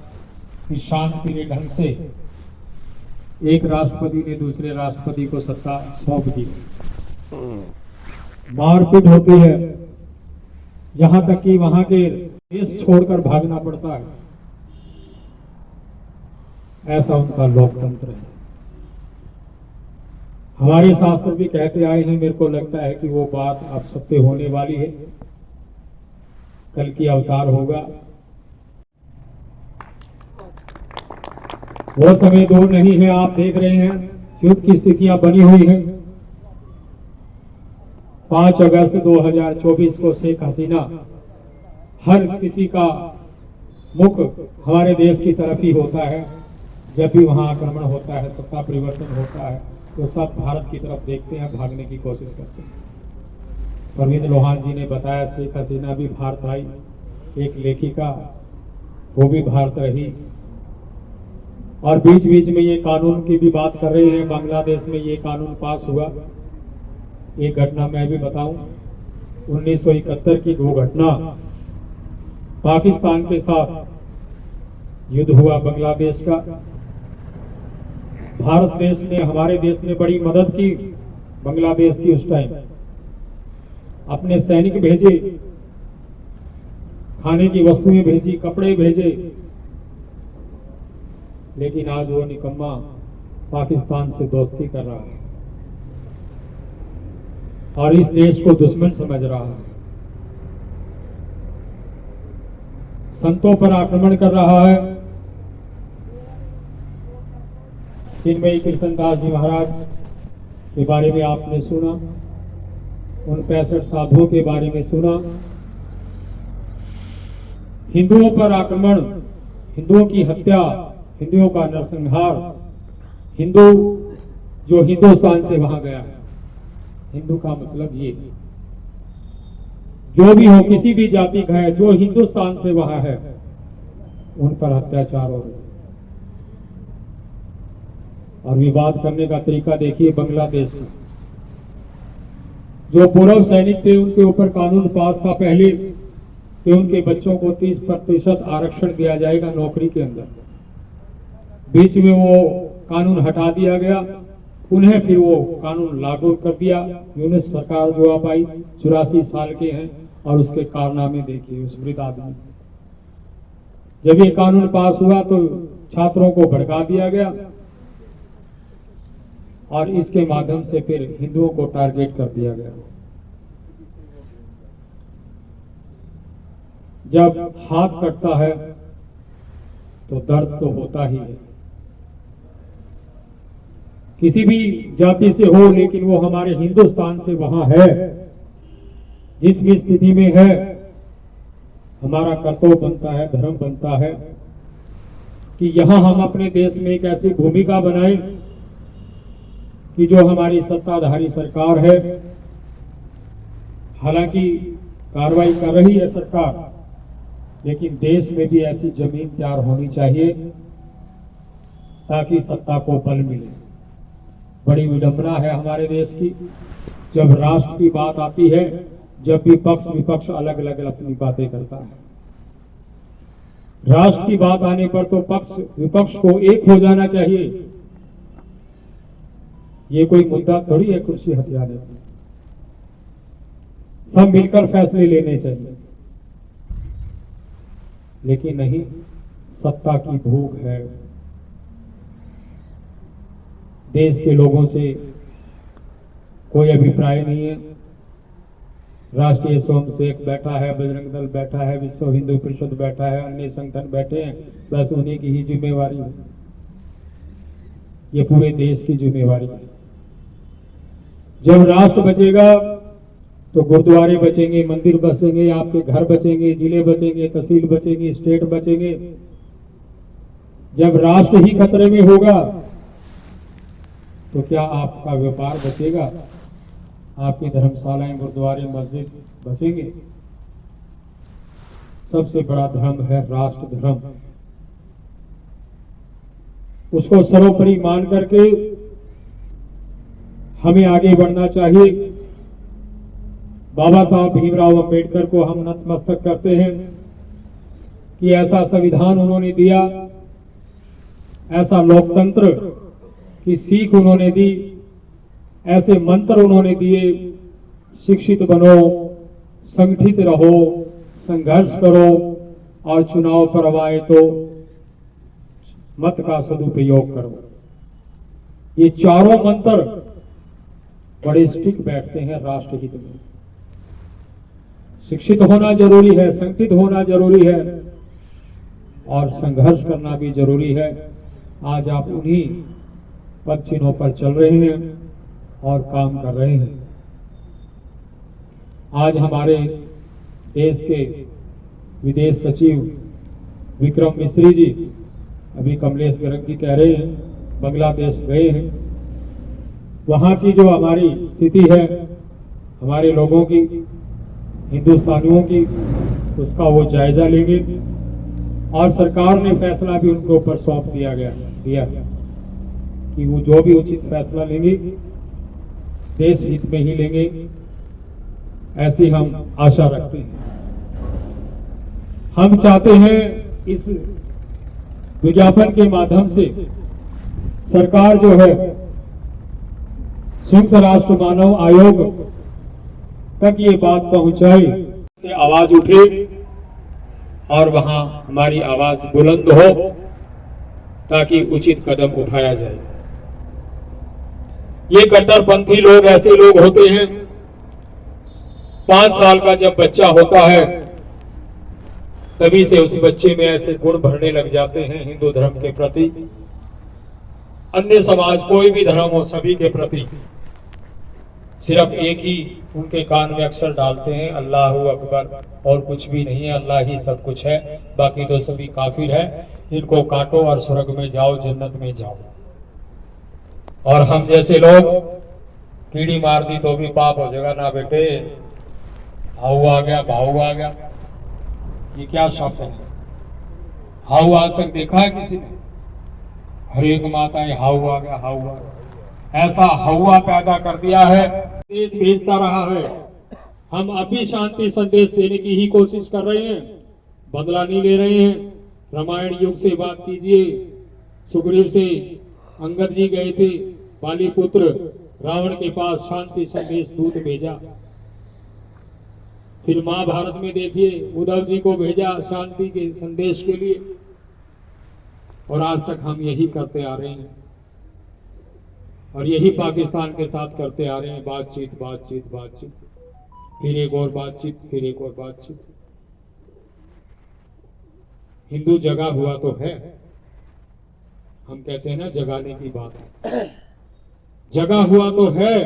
कि शांतिपूर्ण ढंग से एक राष्ट्रपति ने दूसरे राष्ट्रपति को सत्ता सौंप दी। मारपीट होती है, यहां तक कि वहां के देश छोड़कर भागना पड़ता है। ऐसा उनका लोकतंत्र है। हमारे शास्त्र भी कहते आए हैं, मेरे को लगता है कि वो बात अब सत्य होने वाली है। कल की अवतार होगा। वो समय दूर नहीं है। आप देख रहे हैं युद्ध की स्थितियां बनी हुई हैं। 5 अगस्त 2024 को शेख हसीना, हर किसी का मुख हमारे देश की तरफ ही होता है। जब भी वहां आक्रमण होता है, सत्ता परिवर्तन होता है, तो सब भारत की तरफ देखते हैं, भागने की कोशिश करते हैं। अरविंद लोहान जी ने बताया शेख हसीना भी भारत आई, एक लेखिका, वो भी भारत रही। और बीच बीच में ये कानून की भी बात कर रहे हैं। बांग्लादेश में ये कानून पास हुआ। एक घटना मैं भी बताऊं, 1971 की वो घटना, पाकिस्तान के साथ युद्ध हुआ बांग्लादेश का। भारत देश ने, हमारे देश ने बड़ी मदद की बांग्लादेश की। उस टाइम अपने सैनिक भेजे, खाने की वस्तुएं भेजी, कपड़े भेजे। लेकिन आज वो निकम्मा पाकिस्तान से दोस्ती कर रहा है और इस देश को दुश्मन समझ रहा है। संतों पर आक्रमण कर रहा है। चिन्मयी कृष्णदास जी महाराज के बारे में आपने सुना, उन 65 साधुओं के बारे में सुना। हिंदुओं पर आक्रमण, हिंदुओं की हत्या, हिंदुओं का नरसंहार। हिंदू जो हिंदुस्तान से वहां गया है, हिंदू का मतलब ये, जो भी हो, किसी भी जाति का है, जो हिंदुस्तान से वहां है, उन पर अत्याचार हो रहे। और विवाद करने का तरीका देखिए बांग्लादेश का। जो पूर्व सैनिक थे, उनके ऊपर कानून पास था पहले कि उनके बच्चों को 30% आरक्षण दिया जाएगा नौकरी के अंदर। बीच में वो कानून हटा दिया गया, उन्हें फिर वो कानून लागू कर दिया। यूनिस सरकार जो आप आई, 84 साल के हैं और उसके कारनामे देखिए उस वृद्ध आदमी। जब ये कानून पास हुआ तो छात्रों को भड़का दिया गया और इसके माध्यम से फिर हिंदुओं को टारगेट कर दिया गया। जब हाथ कटता है तो दर्द तो होता ही है, किसी भी जाति से हो, लेकिन वो हमारे हिंदुस्तान से वहां है, जिस भी स्थिति में है, हमारा कर्तव्य बनता है, धर्म बनता है कि यहां हम अपने देश में एक ऐसी भूमिका बनाएं कि जो हमारी सत्ताधारी सरकार है, हालांकि कार्रवाई कर रही है सरकार, लेकिन देश में भी ऐसी जमीन तैयार होनी चाहिए ताकि सत्ता को बल मिले। बड़ी विडंबना है हमारे देश की, जब राष्ट्र की बात आती है, जब भी पक्ष विपक्ष अलग अलग अपनी बातें करता है। राष्ट्र की बात आने पर तो पक्ष विपक्ष को एक हो जाना चाहिए। ये कोई मुद्दा थोड़ी है कुर्सी हथियाने का, सब मिलकर फैसले लेने चाहिए। लेकिन नहीं, सत्ता की भूख है, देश के लोगों से कोई अभिप्राय नहीं है। राष्ट्रीय स्वयंसेवक बैठा है, बजरंग दल बैठा है, विश्व हिंदू परिषद बैठा है, अन्य संगठन बैठे हैं, बस उन्हीं की ही जिम्मेवारी है। ये पूरे देश की जिम्मेवारी है। जब राष्ट्र बचेगा तो गुरुद्वारे बचेंगे, मंदिर बचेंगे, आपके घर बचेंगे, जिले बचेंगे, तहसील बचेंगे, स्टेट बचेंगे। जब राष्ट्र ही खतरे में होगा तो क्या आपका व्यापार बचेगा? आपकी धर्मशालाएं, गुरुद्वारे, मस्जिद बचेंगे? सबसे बड़ा धर्म है राष्ट्र धर्म। उसको सर्वोपरि मान करके हमें आगे बढ़ना चाहिए। बाबा साहब भीमराव अंबेडकर को हम नतमस्तक करते हैं कि ऐसा संविधान उन्होंने दिया, ऐसा लोकतंत्र की सीख उन्होंने दी, ऐसे मंत्र उन्होंने दिए, शिक्षित बनो, संगठित रहो, संघर्ष करो और चुनाव पर आए तो मत का सदुपयोग करो। ये चारों मंत्र बड़े स्टिक बैठते हैं राष्ट्र हित में। शिक्षित होना जरूरी है, संगठित होना जरूरी है और संघर्ष करना भी जरूरी है। आज आप उन्हीं पद चिन्हों पर चल रहे हैं और काम कर रहे हैं। आज हमारे देश के विदेश सचिव विक्रम मिश्री जी, अभी कमलेश गर्ग जी कह रहे हैं, बांग्लादेश गए हैं। वहां की जो हमारी स्थिति है, हमारे लोगों की, हिंदुस्तानियों की, उसका वो जायजा लेंगे और सरकार ने फैसला भी उनके ऊपर सौंप दिया कि वो जो भी उचित फैसला लेंगे देश हित में ही लेंगे, ऐसी हम आशा रखते हैं। हम चाहते हैं इस विज्ञापन के माध्यम से सरकार जो है संयुक्त राष्ट्र मानव आयोग तक ये बात पहुंचाए, से आवाज उठे और वहां हमारी आवाज बुलंद हो ताकि उचित कदम उठाया जाए। ये कट्टरपंथी लोग ऐसे लोग होते हैं, 5 साल का जब बच्चा होता है तभी से उस बच्चे में ऐसे गुण भरने लग जाते हैं हिंदू धर्म के प्रति, अन्य समाज कोई भी धर्म हो सभी के प्रति। सिर्फ एक ही उनके कान में अक्षर डालते हैं, अल्लाहू अकबर, और कुछ भी नहीं है, अल्लाह ही सब कुछ है, बाकी तो सभी काफिर है। इनको काटो और स्वर्ग में जाओ, जन्नत में जाओ। और हम जैसे लोग कीड़ी मार दी तो भी पाप हो जाएगा ना बेटे, हाउ आ गया, भाऊ आ गया, ये क्या शब्द है? हाउ आज तक देखा है किसी ने? हर एक माता है हाउ आ गया, हाउ आ गया, ऐसा हवा पैदा कर दिया है, देश भेजता रहा है। हम अभी शांति संदेश देने की ही कोशिश कर रहे हैं, बदला नहीं ले रहे हैं। रामायण युग से बात कीजिए, सुग्रीव से अंगद जी गए थे, पालीपुत्र रावण के पास शांति संदेश दूत भेजा। फिर महाभारत में देखिए उद्धव जी को भेजा शांति के संदेश के लिए, और आज तक हम यही करते आ रहे हैं और यही पाकिस्तान के साथ करते आ रहे हैं, बातचीत बातचीत बातचीत, फिर एक और बातचीत, फिर एक और बातचीत। हिंदू जगा हुआ तो है, हम कहते हैं ना जगाने की बात है, जगा हुआ तो है,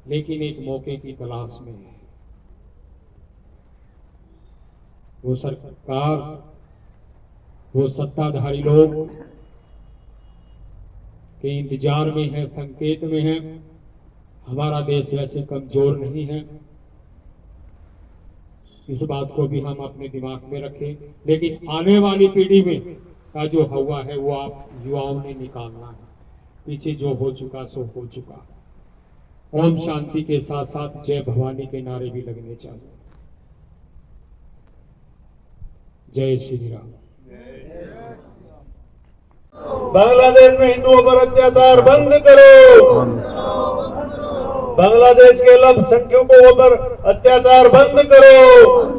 लेकिन एक मौके की तलाश में है। वो सरकार, वो सत्ताधारी लोग के इंतजार में है, संकेत में है। हमारा देश वैसे कमजोर नहीं है, इस बात को भी हम अपने दिमाग में रखें। लेकिन आने वाली पीढ़ी में का जो हवा है वो आप युवाओं ने निकालना है। पीछे जो हो चुका सो हो चुका। ओम शांति के साथ साथ जय भवानी के नारे भी लगने चाहिए। जय श्री राम। बांग्लादेश में हिंदुओं पर अत्याचार बंद करो। बांग्लादेश के अल्पसंख्यकों पर अत्याचार बंद करो।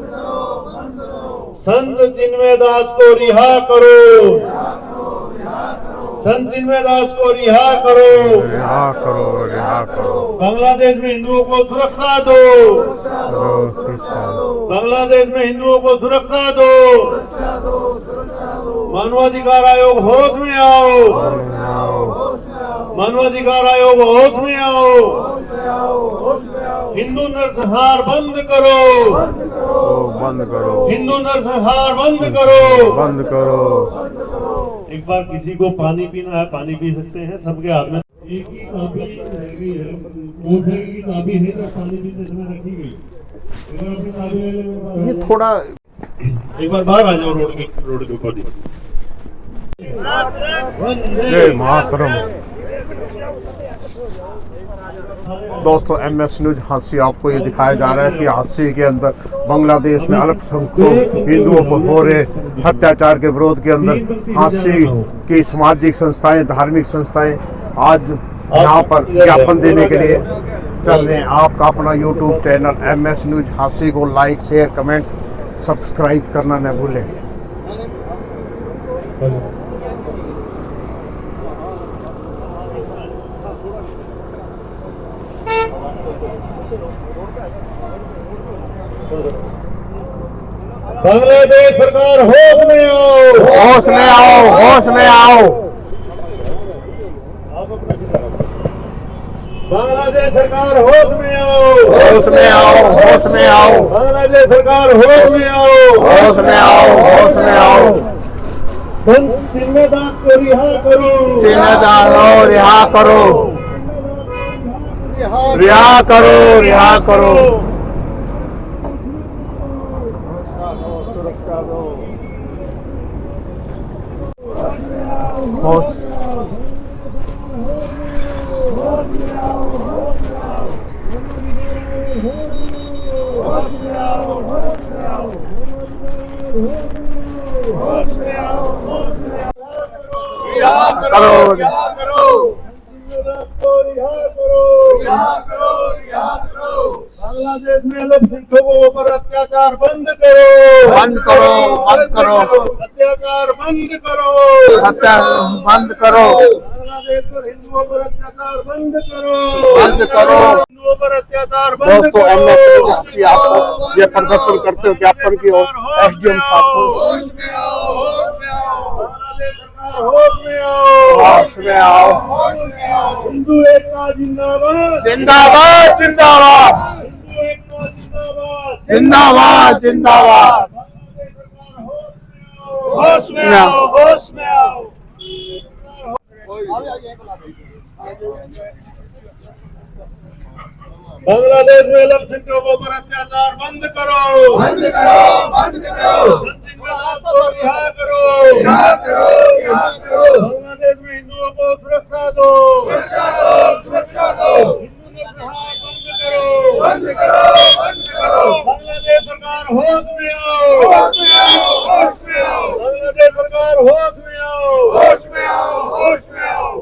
संत चिन्मय दास को रिहा करो। संत चिन्मयदास को रिहा करो, रिहा करो, रिहा करो। बांग्लादेश में हिंदुओं को सुरक्षा दो, बांग्लादेश में हिंदुओं को सुरक्षा दो। मानवाधिकार आयोग होश में आओ, मानवाधिकार आयोग होश में आओ। हिंदू नरसंहार बंद करो, बंद करो, हिंदू नरसंहार बंद करो, बंद करो। एक बार किसी को पानी पीना है, पानी पी सकते हैं, सबके हाथ में एक ही चाबी रहेगी है, मोटर की चाबी है जो पानी पीते समय रखी गई। अगर अपनी चाबी ले ले, ये थोड़ा एक बार बाहर आ जाओ रोड के ऊपर। जय मातरम। दोस्तों, MS न्यूज हादसे आपको ये दिखाया जा रहा है कि हादसे के अंदर बांग्लादेश में अल्पसंख्यक हिंदुओं को हो रहे अत्याचार के विरोध के अंदर हादसे की सामाजिक संस्थाएं, धार्मिक संस्थाएं आज यहाँ पर ज्ञापन देने के लिए चल रहे हैं। आपका अपना YouTube चैनल MS न्यूज हादसे को लाइक, शेयर, कमेंट, सब्सक्राइब करना न भूलें। बांग्लादेश सरकार होश में आओ, होश में आओ, होश में आओ। बांग्लादेश सरकार होश में आओ, होश में आओ, होश में आओ। बांग्लादेश सरकार होश में आओ, होश में आओ, होश में आओ। संत चिन्मयदास को रिहा करो, चिन्मयदास को रिहा करो, रिहा करो, रिहा करो। होश बांग्लादेश में अल्पसंख्यकों पर अत्याचार बंद करो, बंद करो, बंद करो। अत्याचार बंद करो, अत्याचार बंद करो, बांग्लादेश पर हिंदुओं पर अत्याचार बंद करो, बंद करो। हिंदुओं पर अत्याचार बंद दोस्तों, करो। MS आपको ये प्रदर्शन करते हो ज्ञापन की और SDM साहब को बांग्लादेश सरकार होश में आओ, होश में आओ। हिंदू एकता जिंदाबाद, जिंदाबाद, जिंदाबाद, हिंदू एकता जिंदाबाद, जिंदाबाद, जिंदाबाद। होश में आओ, होश में आओ। बांग्लादेश में अल्पसंख्यकों पर अत्याचार बंद करो, बंद करो, बंद करो। संत चिन्मयदास को रिहा करो, रिहा करो, रिहा करो। बांग्लादेश में हिंदुओं को सुरक्षा दो, सुरक्षा दो, सुरक्षा दो। हिंदू नरसंहार बंद करो, बंद करो, बंद करो। बांग्लादेश सरकार होश में आओ, होश में आओ, होश में आओ। बांग्लादेश सरकार होश में आओ, होश में आओ, होश में आओ।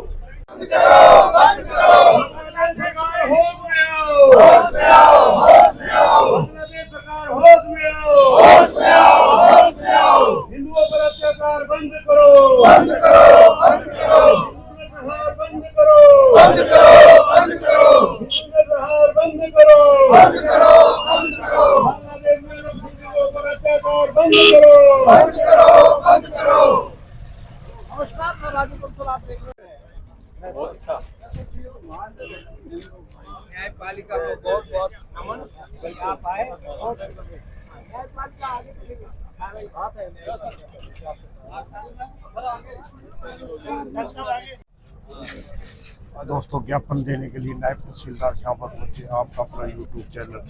बंद करो, बंद करो। बांग्लादेश सरकार होश में आओ, होश में आओ, होश में आओ। बांग्लादेश सरकार होश में आओ, होश में आओ, होश में आओ। हिंदुओं पर अत्याचार बंद करो, बंद करो, बंद करो। हिंदू नरसंहार बंद करो, बंद करो, बंद करो। हिंदू नरसंहार बंद करो, बंद करो, बंद करो। बांग्लादेश में अल्पसंख्यकों पर अत्याचार बंद करो, बंद करो, बंद करो। नमस्कार, मैं राजू कंसल, आप देख रहे हैं। बहुत अच्छा। न्यायपालिका को बहुत बहुत नमन कि आप आए। न्यायपालिका आगे बात है। दोस्तों, ज्ञापन देने के लिए नायब तहसीलदार यहाँ पर पहुंचे। आपका अपना YouTube चैनल।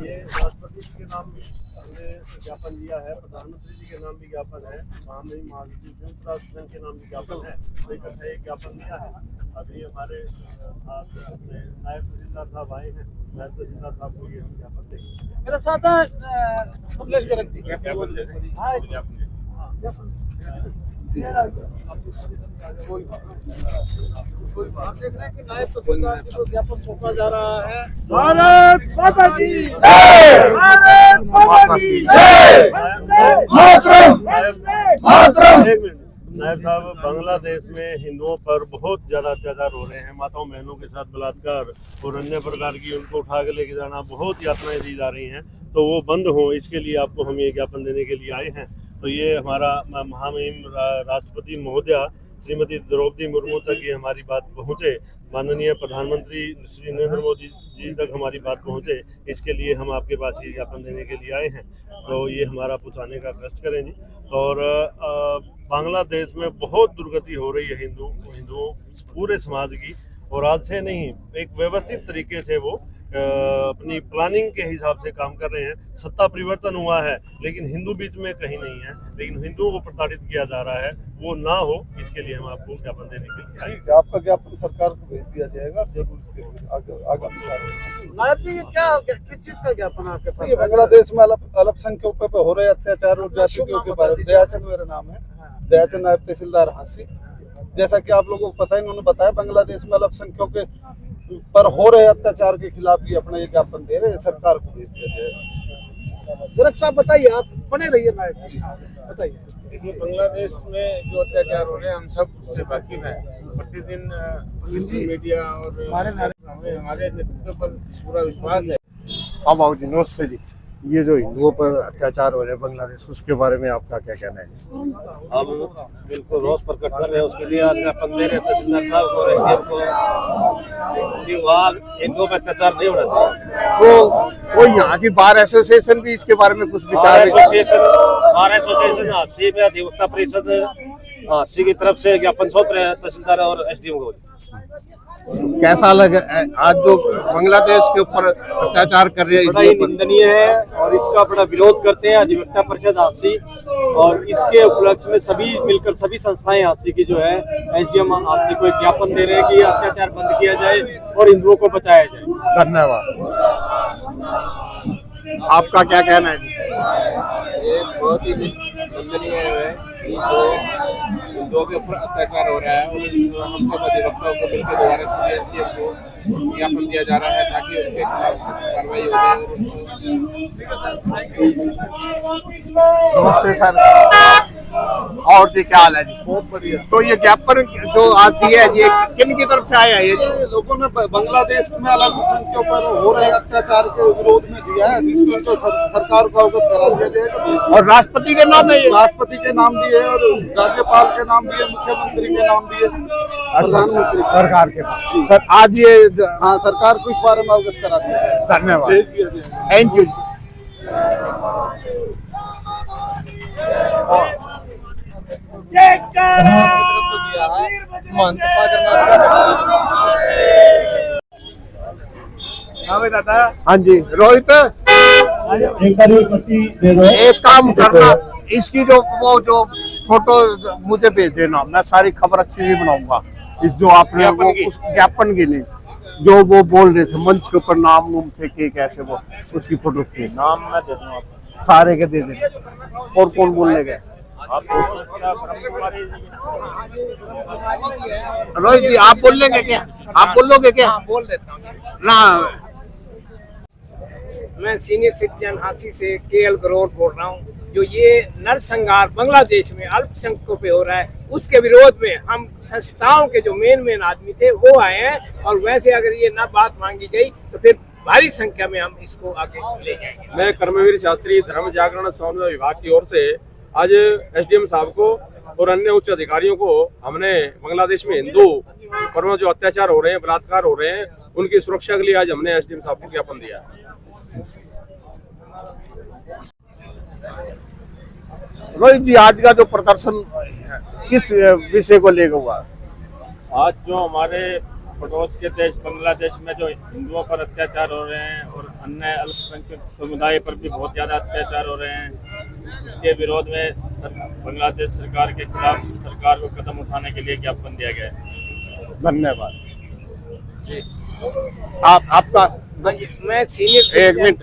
ये राष्ट्रपति के नाम भी हमने ज्ञापन दिया है, प्रधानमंत्री जी के नाम भी ज्ञापन है, माननीय महासचिव संयुक्त राष्ट्र संघ के नाम भी ज्ञापन है। तो इकट्ठा एक ज्ञापन दिया है। अभी हमारे साथ अपने नायब तहसीलदार साहब आए हैं, नायब तहसीलदार साहब को ये हम ज्ञापन देंगे। मेरा साथ कमलेश गरगती ज्ञापन दे। कोई बात देख रहे हैं कि नायब तहसीलदार जी को ज्ञापन सौंपा जा रहा है। भारत माता की जय, भारत माता की जय, मातरम, मातरम। एक मिनट, नायब साहब, बांग्लादेश में हिंदुओं पर बहुत ज़्यादा अत्याचार हो रहे हैं। माताओं बहनों के साथ बलात्कार और अन्य प्रकार की उनको उठा के लेके जाना, बहुत यातनाएं दी जा रही हैं। तो वो बंद हो, इसके लिए आपको हम ये ज्ञापन देने के लिए आए हैं। तो ये हमारा महामहिम राष्ट्रपति महोदया श्रीमती द्रौपदी मुर्मू तक ये हमारी बात पहुँचे, माननीय प्रधानमंत्री श्री नरेंद्र मोदी जी तक हमारी बात पहुँचे, इसके लिए हम आपके पास ये ज्ञापन देने के लिए आए हैं। तो ये हमारा पहुँचाने का कष्ट करें जी। और बांग्लादेश में बहुत दुर्गति हो रही है हिंदुओं पूरे समाज की, और आज से नहीं, एक व्यवस्थित तरीके से वो अपनी प्लानिंग के हिसाब से काम कर रहे हैं। सत्ता परिवर्तन हुआ है लेकिन हिंदू बीच में कहीं नहीं है, लेकिन हिंदुओं को प्रताड़ित किया जा रहा है, वो ना हो इसके लिए हम आपको ज्ञापन देने के लिए आए। आपका ज्ञापन सरकार को भेज दिया जाएगा जरूर आगामी नायब जी, क्या किस चीज का ज्ञापन आपके पास? बांग्लादेश में अल्पसंख्यकों पे हो रहे अत्याचार और जातियों के बारे में। दयाचंद मेरा नाम है, दयाचंद नायब तहसीलदार हांसी। जैसा कि आप लोगों को पता है, इन्होंने बताया बांग्लादेश में अल्पसंख्यकों के पर हो रहे अत्याचार के खिलाफ भी अपना ये ज्ञापन दे रहे हैं, सरकार को भेज दिया जाएगा। दरक साहब बताइए, आप बने रहिए नायब जी, बताइए। देखिए, बांग्लादेश में जो अत्याचार हो रहे हैं हम सब उससे वाकिफ हैं। प्रतिदिन मीडिया और हमारे नेतृत्व पर पूरा विश्वास है। हाँ बाबू जी, नमस्ते जी। ये जो हिंदुओं पर अत्याचार हो रहे हैं बांग्लादेश, उसके बारे में आपका क्या कहना है? हम बिल्कुल रोष प्रकट कर रहे हैं, उसके लिए आज ज्ञापन दे रहे तहसीलदार साहब को और एसडीएम को कि वहाँ हिंदुओं पर अत्याचार नहीं होना चाहिए। तो यहाँ की बार एसोसिएशन भी इसके बारे में कुछ विचार बार एसोसिएशन हांसी में अधिवक्ता परिषद हांसी की तरफ से ज्ञापन सौंप रहे हैं तहसीलदार और एसडीएम को। कैसा लगा आज जो बांग्लादेश के ऊपर अत्याचार कर रहे हैं? बड़ा ही निंदनीय है और इसका बड़ा विरोध करते हैं अधिवक्ता परिषद हांसी, और इसके उपलक्ष्य में सभी मिलकर सभी संस्थाएं हांसी की जो है एसडीएम हांसी को एक ज्ञापन दे रहे हैं कि अत्याचार बंद किया जाए और हिंदुओं को बचाया जाए। धन्यवाद। आपका क्या कहना है? ये बहुत ही निंदनीय है कि जो हिंदुओं के ऊपर अत्याचार हो रहा है, और हम सब अधिवक्ताओं को मिलकर दोबारा से एसडीएम को ज्ञापन दिया जा रहा है ताकि उनके खिलाफ कार्रवाई हो जाए। नमस्ते सर, और जी क्या हाल है जी? बहुत बढ़िया। तो ये ज्ञापन जो आज दिया है ये किन की तरफ से आया है? ये लोगों ने बांग्लादेश में अल्पसंख्यकों पर हो रहे अत्याचार के विरोध में दिया है, जिसको सरकार को अवगत करा दिया जाएगा। और राष्ट्रपति के नाम है? राष्ट्रपति के नाम भी है और राज्यपाल के नाम भी है, मुख्यमंत्री के नाम भी है, प्रधानमंत्री सरकार के नाम। सर आज ये हाँ, सरकार को इस बारे में अवगत करा दिया जाएगा। धन्यवाद, थैंक यू। हाँ जी रोहित, एक काम करना, इसकी जो वो जो फोटो मुझे भेज देना, मैं सारी खबर अच्छी से बनाऊंगा। इस जो आपने वो उस ज्ञापन के लिए जो वो बोल रहे थे मंच के ऊपर नाम नूम थे कि कैसे, वो उसकी फोटो के नाम मैं दे दूँ आपको, सारे के दे दें। और कौन बोलने गए? रोहित जी आप बोल लेंगे क्या? आप बोल लोगे क्या? बोल देता हूँ ना, मैं सीनियर सिटीजन हांसी से केएल गरोट बोल रहा हूँ। जो ये नरसंहार बांग्लादेश में अल्पसंख्यकों पे हो रहा है, उसके विरोध में हम संस्थाओं के जो मेन आदमी थे वो आए हैं, और वैसे अगर ये ना बात मांगी गई तो फिर भारी संख्या में हम इसको आगे ले जाएंगे। मैं कर्मवीर शास्त्री धर्म जागरण समन्वय विभाग की ओर से आज एसडीएम साहब को और अन्य उच्च अधिकारियों को हमने बांग्लादेश में हिंदू पर जो अत्याचार हो रहे हैं, बलात्कार हो रहे हैं, उनकी सुरक्षा के लिए आज हमने एसडीएम साहब को ज्ञापन दिया। रोहित जी आज का जो प्रदर्शन किस विषय को लेकर हुआ? आज जो हमारे पड़ोस के देश बांग्लादेश में जो हिंदुओं पर अत्याचार हो रहे हैं और अन्य अल्पसंख्यक समुदाय पर भी बहुत ज़्यादा अत्याचार हो रहे हैं, उसके विरोध में बांग्लादेश सरकार के खिलाफ सरकार को कदम उठाने के लिए ज्ञापन दिया गया है। धन्यवाद। आपका मैं सीनियर एक मिनट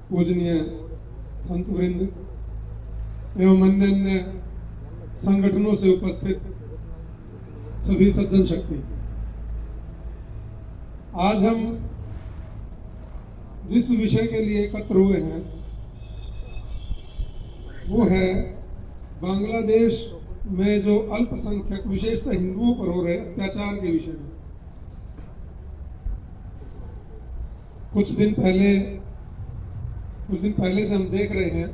पूजनीय संत वृंद एवं अन्य संगठनों से उपस्थित सभी सज्जन शक्ति, आज हम जिस विषय के लिए एकत्र हुए हैं वो है बांग्लादेश में जो अल्पसंख्यक विशेषतः हिंदुओं पर हो रहे अत्याचार के विषय में। कुछ दिन पहले से हम देख रहे हैं,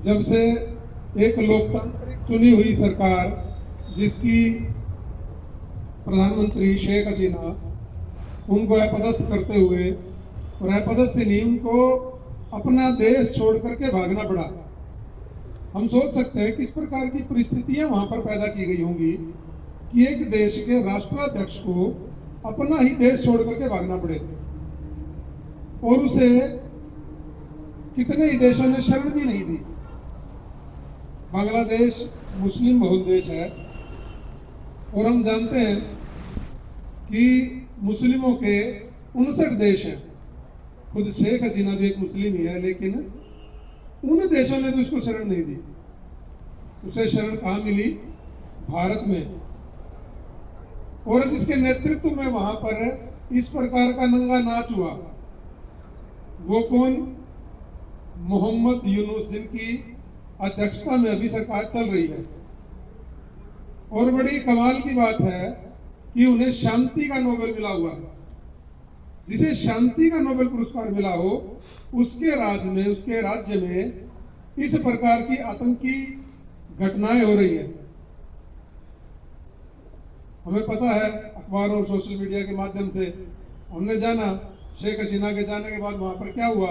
जब से एक लोकतांत्रिक चुनी हुई सरकार जिसकी प्रधानमंत्री शेख हसीना उनको अपदस्थ करते हुए, और अपदस्थ नहीं, उनको अपना देश छोड़ करके भागना पड़ा। हम सोच सकते हैं किस प्रकार की परिस्थितियां वहां पर पैदा की गई होंगी कि एक देश के राष्ट्राध्यक्ष को अपना ही देश छोड़ करके भागना पड़े, और उसे कितने ही देशों ने शरण भी नहीं दी। बांग्लादेश मुस्लिम बहुल देश है, और हम जानते हैं कि मुस्लिमों के 59 देश हैं। खुद शेख हसीना भी एक मुस्लिम ही है, लेकिन उन देशों ने भी उसको शरण नहीं दी। उसे शरण कहाँ मिली? भारत में। और जिसके नेतृत्व में वहां पर इस प्रकार का नंगा नाच हुआ, वो कौन? मोहम्मद यूनुस, जिनकी अध्यक्षता में अभी सरकार चल रही है। और बड़ी कमाल की बात है कि उन्हें शांति का नोबेल मिला हुआ है। जिसे शांति का नोबेल पुरस्कार मिला हो, उसके राज्य में इस प्रकार की आतंकी घटनाएं हो रही हैं। हमें पता है, अखबारों और सोशल मीडिया के माध्यम से हमने जाना, शेख हसीना के जाने के बाद वहां पर क्या हुआ।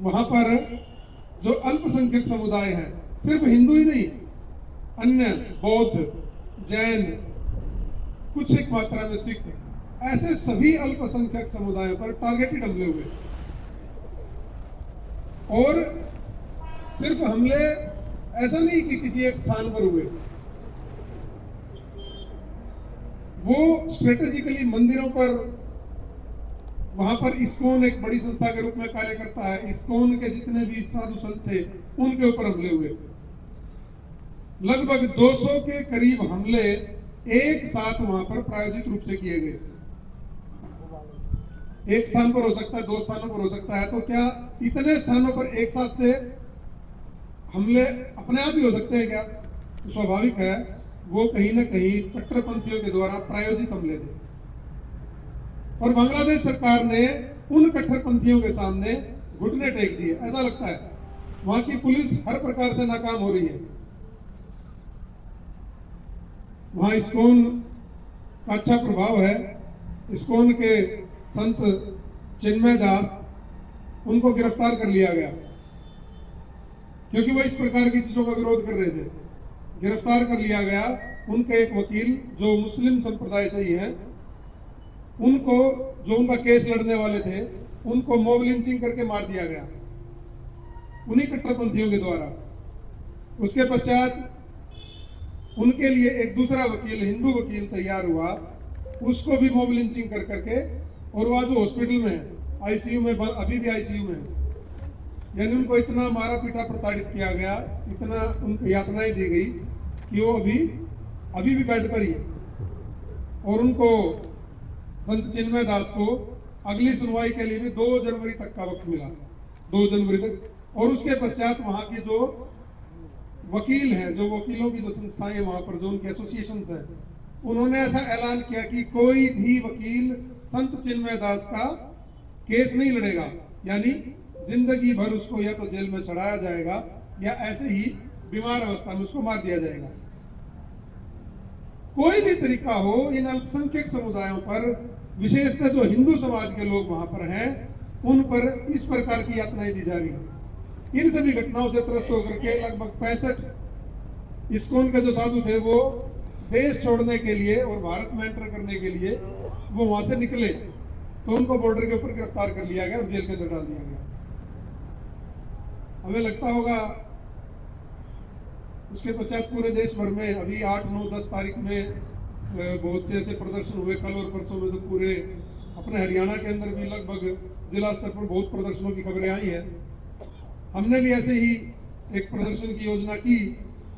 वहां पर जो अल्पसंख्यक समुदाय हैं, सिर्फ हिंदू ही नहीं, अन्य बौद्ध, जैन, कुछ एक मात्रा में सिख, ऐसे सभी अल्पसंख्यक समुदायों पर टारगेटेड हमले हुए। और सिर्फ हमले ऐसा नहीं कि किसी एक स्थान पर हुए, वो स्ट्रेटेजिकली मंदिरों पर, वहां पर इस्कॉन एक बड़ी संस्था के रूप में कार्य करता है, इस्कॉन के जितने भी साधु संत थे उनके ऊपर हमले हुए। लगभग 200 के करीब हमले एक साथ वहां पर प्रायोजित रूप से किए गए। एक स्थान पर हो सकता है, 2 स्थानों पर हो सकता है, तो क्या इतने स्थानों पर एक साथ से हमले अपने आप ही हो सकते हैं क्या? तो स्वाभाविक है वो कहीं ना कहीं कट्टरपंथियों के द्वारा प्रायोजित हमले थे। और बांग्लादेश सरकार ने उन कट्टरपंथियों के सामने घुटने टेक दिए। ऐसा लगता है वहां की पुलिस हर प्रकार से नाकाम हो रही है। वहां इस्कॉन का अच्छा प्रभाव है। इस्कॉन के संत चिन्मय दास, उनको गिरफ्तार कर लिया गया क्योंकि वो इस प्रकार की चीजों का विरोध कर रहे थे। गिरफ्तार कर लिया गया। उनके एक वकील जो मुस्लिम संप्रदाय से ही हैं, उनको, जो उनका केस लड़ने वाले थे, उनको मॉब लिंचिंग करके मार दिया गया उन्हीं कट्टरपंथियों के द्वारा। उसके पश्चात उनके लिए एक दूसरा वकील, हिंदू वकील तैयार हुआ, उसको भी मॉब लिंचिंग कर करके, और वह जो हॉस्पिटल में है, आईसीयू में, अभी भी आईसीयू में है। यानी उनको इतना मारा पीटा प्रताड़ित किया गया, इतना उनको यातनाएं दी गई कि वो अभी भी बेड पर ही है। और उनको, संत चिन्मय दास को, अगली सुनवाई के लिए भी 2 जनवरी तक का वक्त मिला, 2 जनवरी तक। और उसके पश्चात वहां के जो वकील हैं, जो वकीलों की जो संस्थाएं वहां पर, जो उनके एसोसिएशन हैं, उन्होंने ऐसा ऐलान किया कि कोई भी वकील संत चिन्मय दास का केस नहीं लड़ेगा। यानी जिंदगी भर उसको या तो जेल में चढ़ाया जाएगा या ऐसे ही बीमार अवस्था में उसको मार दिया जाएगा। कोई भी तरीका हो, इन अल्पसंख्यक समुदायों पर, विशेषकर जो हिंदू समाज के लोग वहां पर हैं, उन पर इस प्रकार की यातनाएं दी जा रही हैं। इन सभी घटनाओं से त्रस्त होकर के लगभग 65 इस्कॉन के जो साधु थे, वो देश छोड़ने के लिए और भारत में एंटर करने के लिए वो वहां से निकले, तो उनको बॉर्डर के ऊपर गिरफ्तार कर लिया गया और जेल के अंदर डाल दिया गया। हमें लगता होगा उसके पश्चात पूरे देश भर में अभी 8, 9, 10 तारीख में बहुत से ऐसे प्रदर्शन हुए। कल और परसों में तो पूरे अपने हरियाणा के अंदर भी लगभग जिला स्तर पर बहुत प्रदर्शनों की खबरें आई हैं। हमने भी ऐसे ही एक प्रदर्शन की योजना की,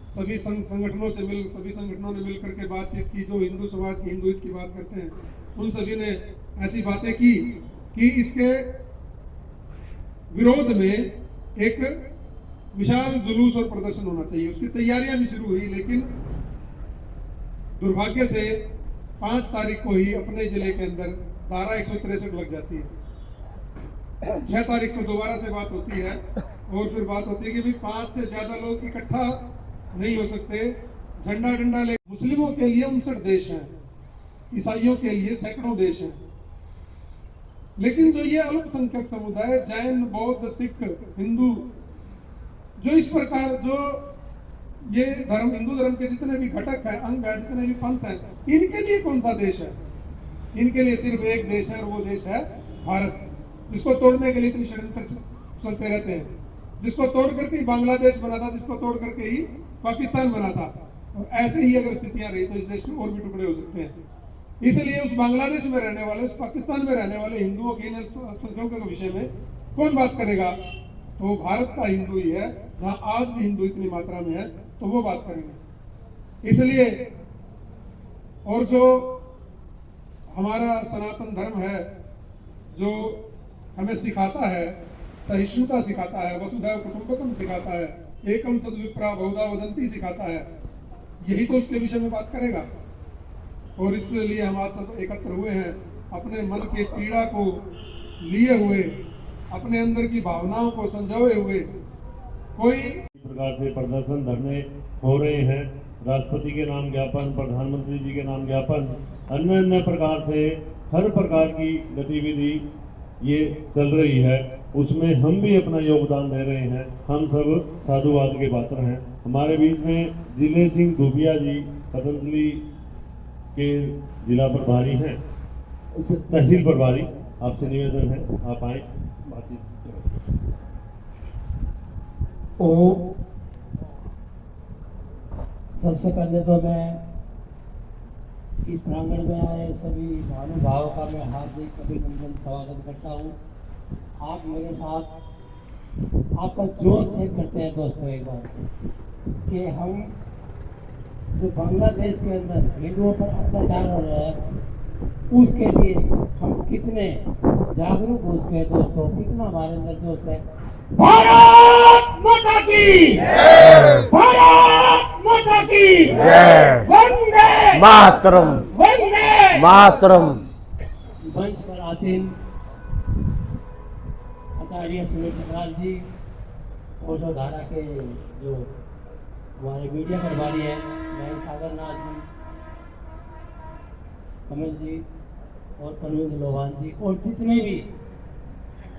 सभी संगठनों ने मिलकर के बातचीत की, जो हिंदू समाज की हिंदू हित की बात करते हैं, उन सभी ने ऐसी बातें की कि इसके विरोध में एक विशाल जुलूस और प्रदर्शन होना चाहिए। उसकी तैयारियां भी शुरू हुई, लेकिन दुर्भाग्य से 5 तारीख को ही अपने जिले के अंदर धारा 163 लग जाती है। 6 तारीख को दोबारा से बात होती है और फिर बात होती है कि भाई 5 से ज्यादा लोग इकट्ठा नहीं हो सकते, झंडा डंडा ले। मुस्लिमों के लिए 59 देश हैं, ईसाइयों के लिए सैकड़ों देश हैं, लेकिन जो ये अल्पसंख्यक समुदाय जैन, बौद्ध, सिख, हिंदू, जो इस प्रकार जो ये धर्म, हिंदू धर्म के जितने भी घटक हैं, अंग हैं, जितने भी पंथ हैं, इनके लिए कौन सा देश है? इनके लिए सिर्फ एक देश है और वो देश है भारत, जिसको तोड़ने के लिए इतने षड्यंत्र चलते रहते हैं, जिसको तोड़ करके ही बांग्लादेश बना था, जिसको तोड़ करके ही पाकिस्तान बना था। और ऐसे ही अगर स्थितियां रही तो इस देश में और भी टुकड़े हो सकते हैं। इसलिए उस बांग्लादेश में रहने वाले, उस पाकिस्तान में रहने वाले हिंदुओं के अल्पसंख्यकों के विषय में कौन बात करेगा? तो वो भारत का हिंदू ही है, जहां आज भी हिंदू इतनी मात्रा में है, तो वो बात करेंगे। इसलिए और जो हमारा सनातन धर्म है, जो हमें सिखाता है, सहिष्णुता सिखाता है, वसुधैव कुटुंबकम सिखाता है, एकम सद्विप्रा बहुधा वदंती सिखाता है, यही तो उसके विषय में बात करेगा। और इसलिए हम आज सब एकत्र हुए हैं, अपने मन के पीड़ा को लिए हुए, अपने अंदर की भावनाओं को संजोए हुए। कोई प्रकार से प्रदर्शन धरने हो रहे हैं, राष्ट्रपति के नाम ज्ञापन, प्रधानमंत्री जी के नाम ज्ञापन, अन्य प्रकार से हर प्रकार की गतिविधि ये चल रही है, उसमें हम भी अपना योगदान दे रहे हैं। हम सब साधुवाद के पात्र हैं। हमारे बीच में जिले सिंह धूपिया जी पतंजलि के जिला प्रभारी हैं, तहसील प्रभारी, आपसे निवेदन है आप आए बातचीत करें। सबसे पहले तो मैं इस प्रांगण में आए सभी महानुभावों का मैं हार्दिक अभिनंदन स्वागत करता हूँ। आप मेरे साथ आपका जोश चेक करते हैं दोस्तों एक बार, कि हम जो बांग्लादेश के अंदर हिंदुओं पर अत्याचार हो रहा है उसके लिए हम कितने जागरूक हो उसके दोस्तों, कितना हमारे अंदर जोश है। भारत माता की जय, भारत माता की जय, वंदे मातरम, वंदे मातरम। मंच पर आसीन आचार्य सुनील ठकराल जी और जो धारा के जो हमारे मीडिया प्रभारी हैं, मैं सागर नाथ जी, कमल जी और परवेज लोहान जी, और जितने भी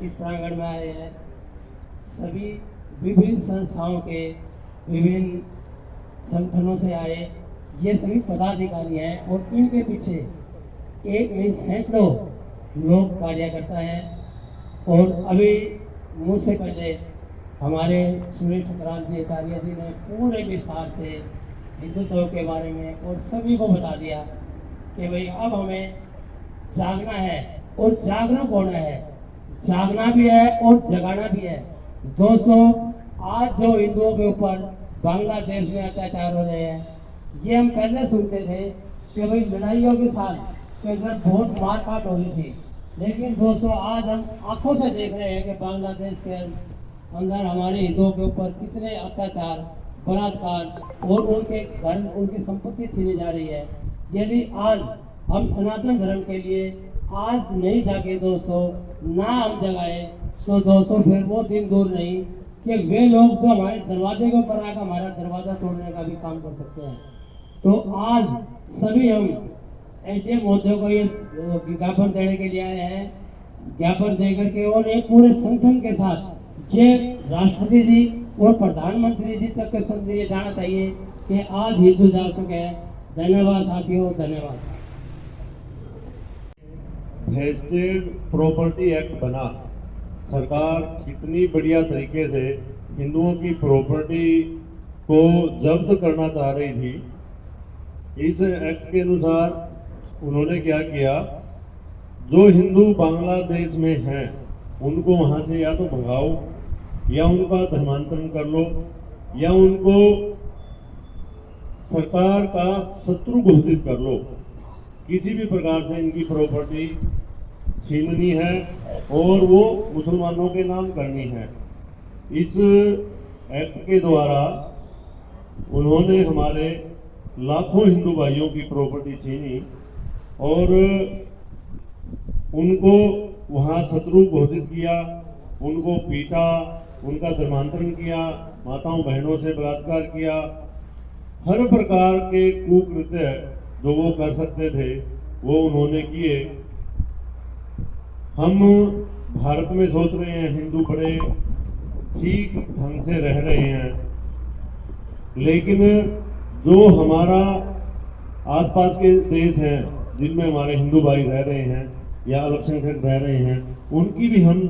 इस प्रांगण में आए हैं, सभी विभिन्न संस्थाओं के विभिन्न संगठनों से आए, ये सभी पदाधिकारी हैं और इनके पीछे एक नहीं सैकड़ों लोग कार्यकर्ता हैं। और अभी मुझसे पहले हमारे सुनील ठकराल जी आचार्य जी ने पूरे विस्तार से हिंदुत्व के बारे में और सभी को बता दिया कि भाई अब हमें जागना है और जागरूक होना है, जागना भी है और जगाना भी है। दोस्तों, आज जो हिंदुओं के ऊपर बांग्लादेश में अत्याचार हो रहे हैं, ये हम पहले सुनते थे कि भाई लड़ाइयों के साथ के अंदर बहुत मारकाट हो रही थी, लेकिन दोस्तों आज हम आंखों से देख रहे हैं कि बांग्लादेश के अंदर हमारे हिंदुओं के ऊपर कितने अत्याचार, बलात्कार और उनके घर, उनकी संपत्ति छीनी जा रही है। यदि आज हम सनातन धर्म के लिए आज नहीं जागे दोस्तों, ना हम जगाए, तो दोस्तों फिर वो दिन दूर नहीं कि वे लोग जो हमारे दरवाजे के ऊपर आकर हमारा दरवाजा तोड़ने का भी काम कर सकते हैं। तो आज सभी हम ऐसे महोदय को ये ज्ञापन देने के लिए आए हैं, ज्ञापन देकर के और एक पूरे संगठन के साथ ये राष्ट्रपति जी और प्रधानमंत्री जी तक के संदेश ये जाना चाहिए कि आज हिंदू जाग चुके हैं। धन्यवाद साथियों, धन्यवाद। वेस्टेड प्रॉपर्टी एक्ट बना, सरकार कितनी बढ़िया तरीके से हिंदुओं की प्रॉपर्टी को जब्त करना चाह रही थी। इस एक्ट के अनुसार उन्होंने क्या किया, जो हिंदू बांग्लादेश में हैं उनको वहाँ से या तो भगाओ या उनका धर्मांतरण कर लो या उनको सरकार का शत्रु घोषित कर लो। किसी भी प्रकार से इनकी प्रॉपर्टी छीननी है और वो मुसलमानों के नाम करनी है। इस एक्ट के द्वारा उन्होंने हमारे लाखों हिंदू भाइयों की प्रॉपर्टी छीनी और उनको वहाँ शत्रु घोषित किया, उनको पीटा, उनका धर्मांतरण किया, माताओं बहनों से बलात्कार किया। हर प्रकार के कुकृत्य जो वो कर सकते थे वो उन्होंने किए। हम भारत में सोच रहे हैं हिंदू बड़े ठीक ढंग से रह रहे हैं, लेकिन जो हमारा आसपास के देश हैं जिनमें हमारे हिंदू भाई रह रहे हैं या अल्पसंख्यक रह रहे हैं, उनकी भी हम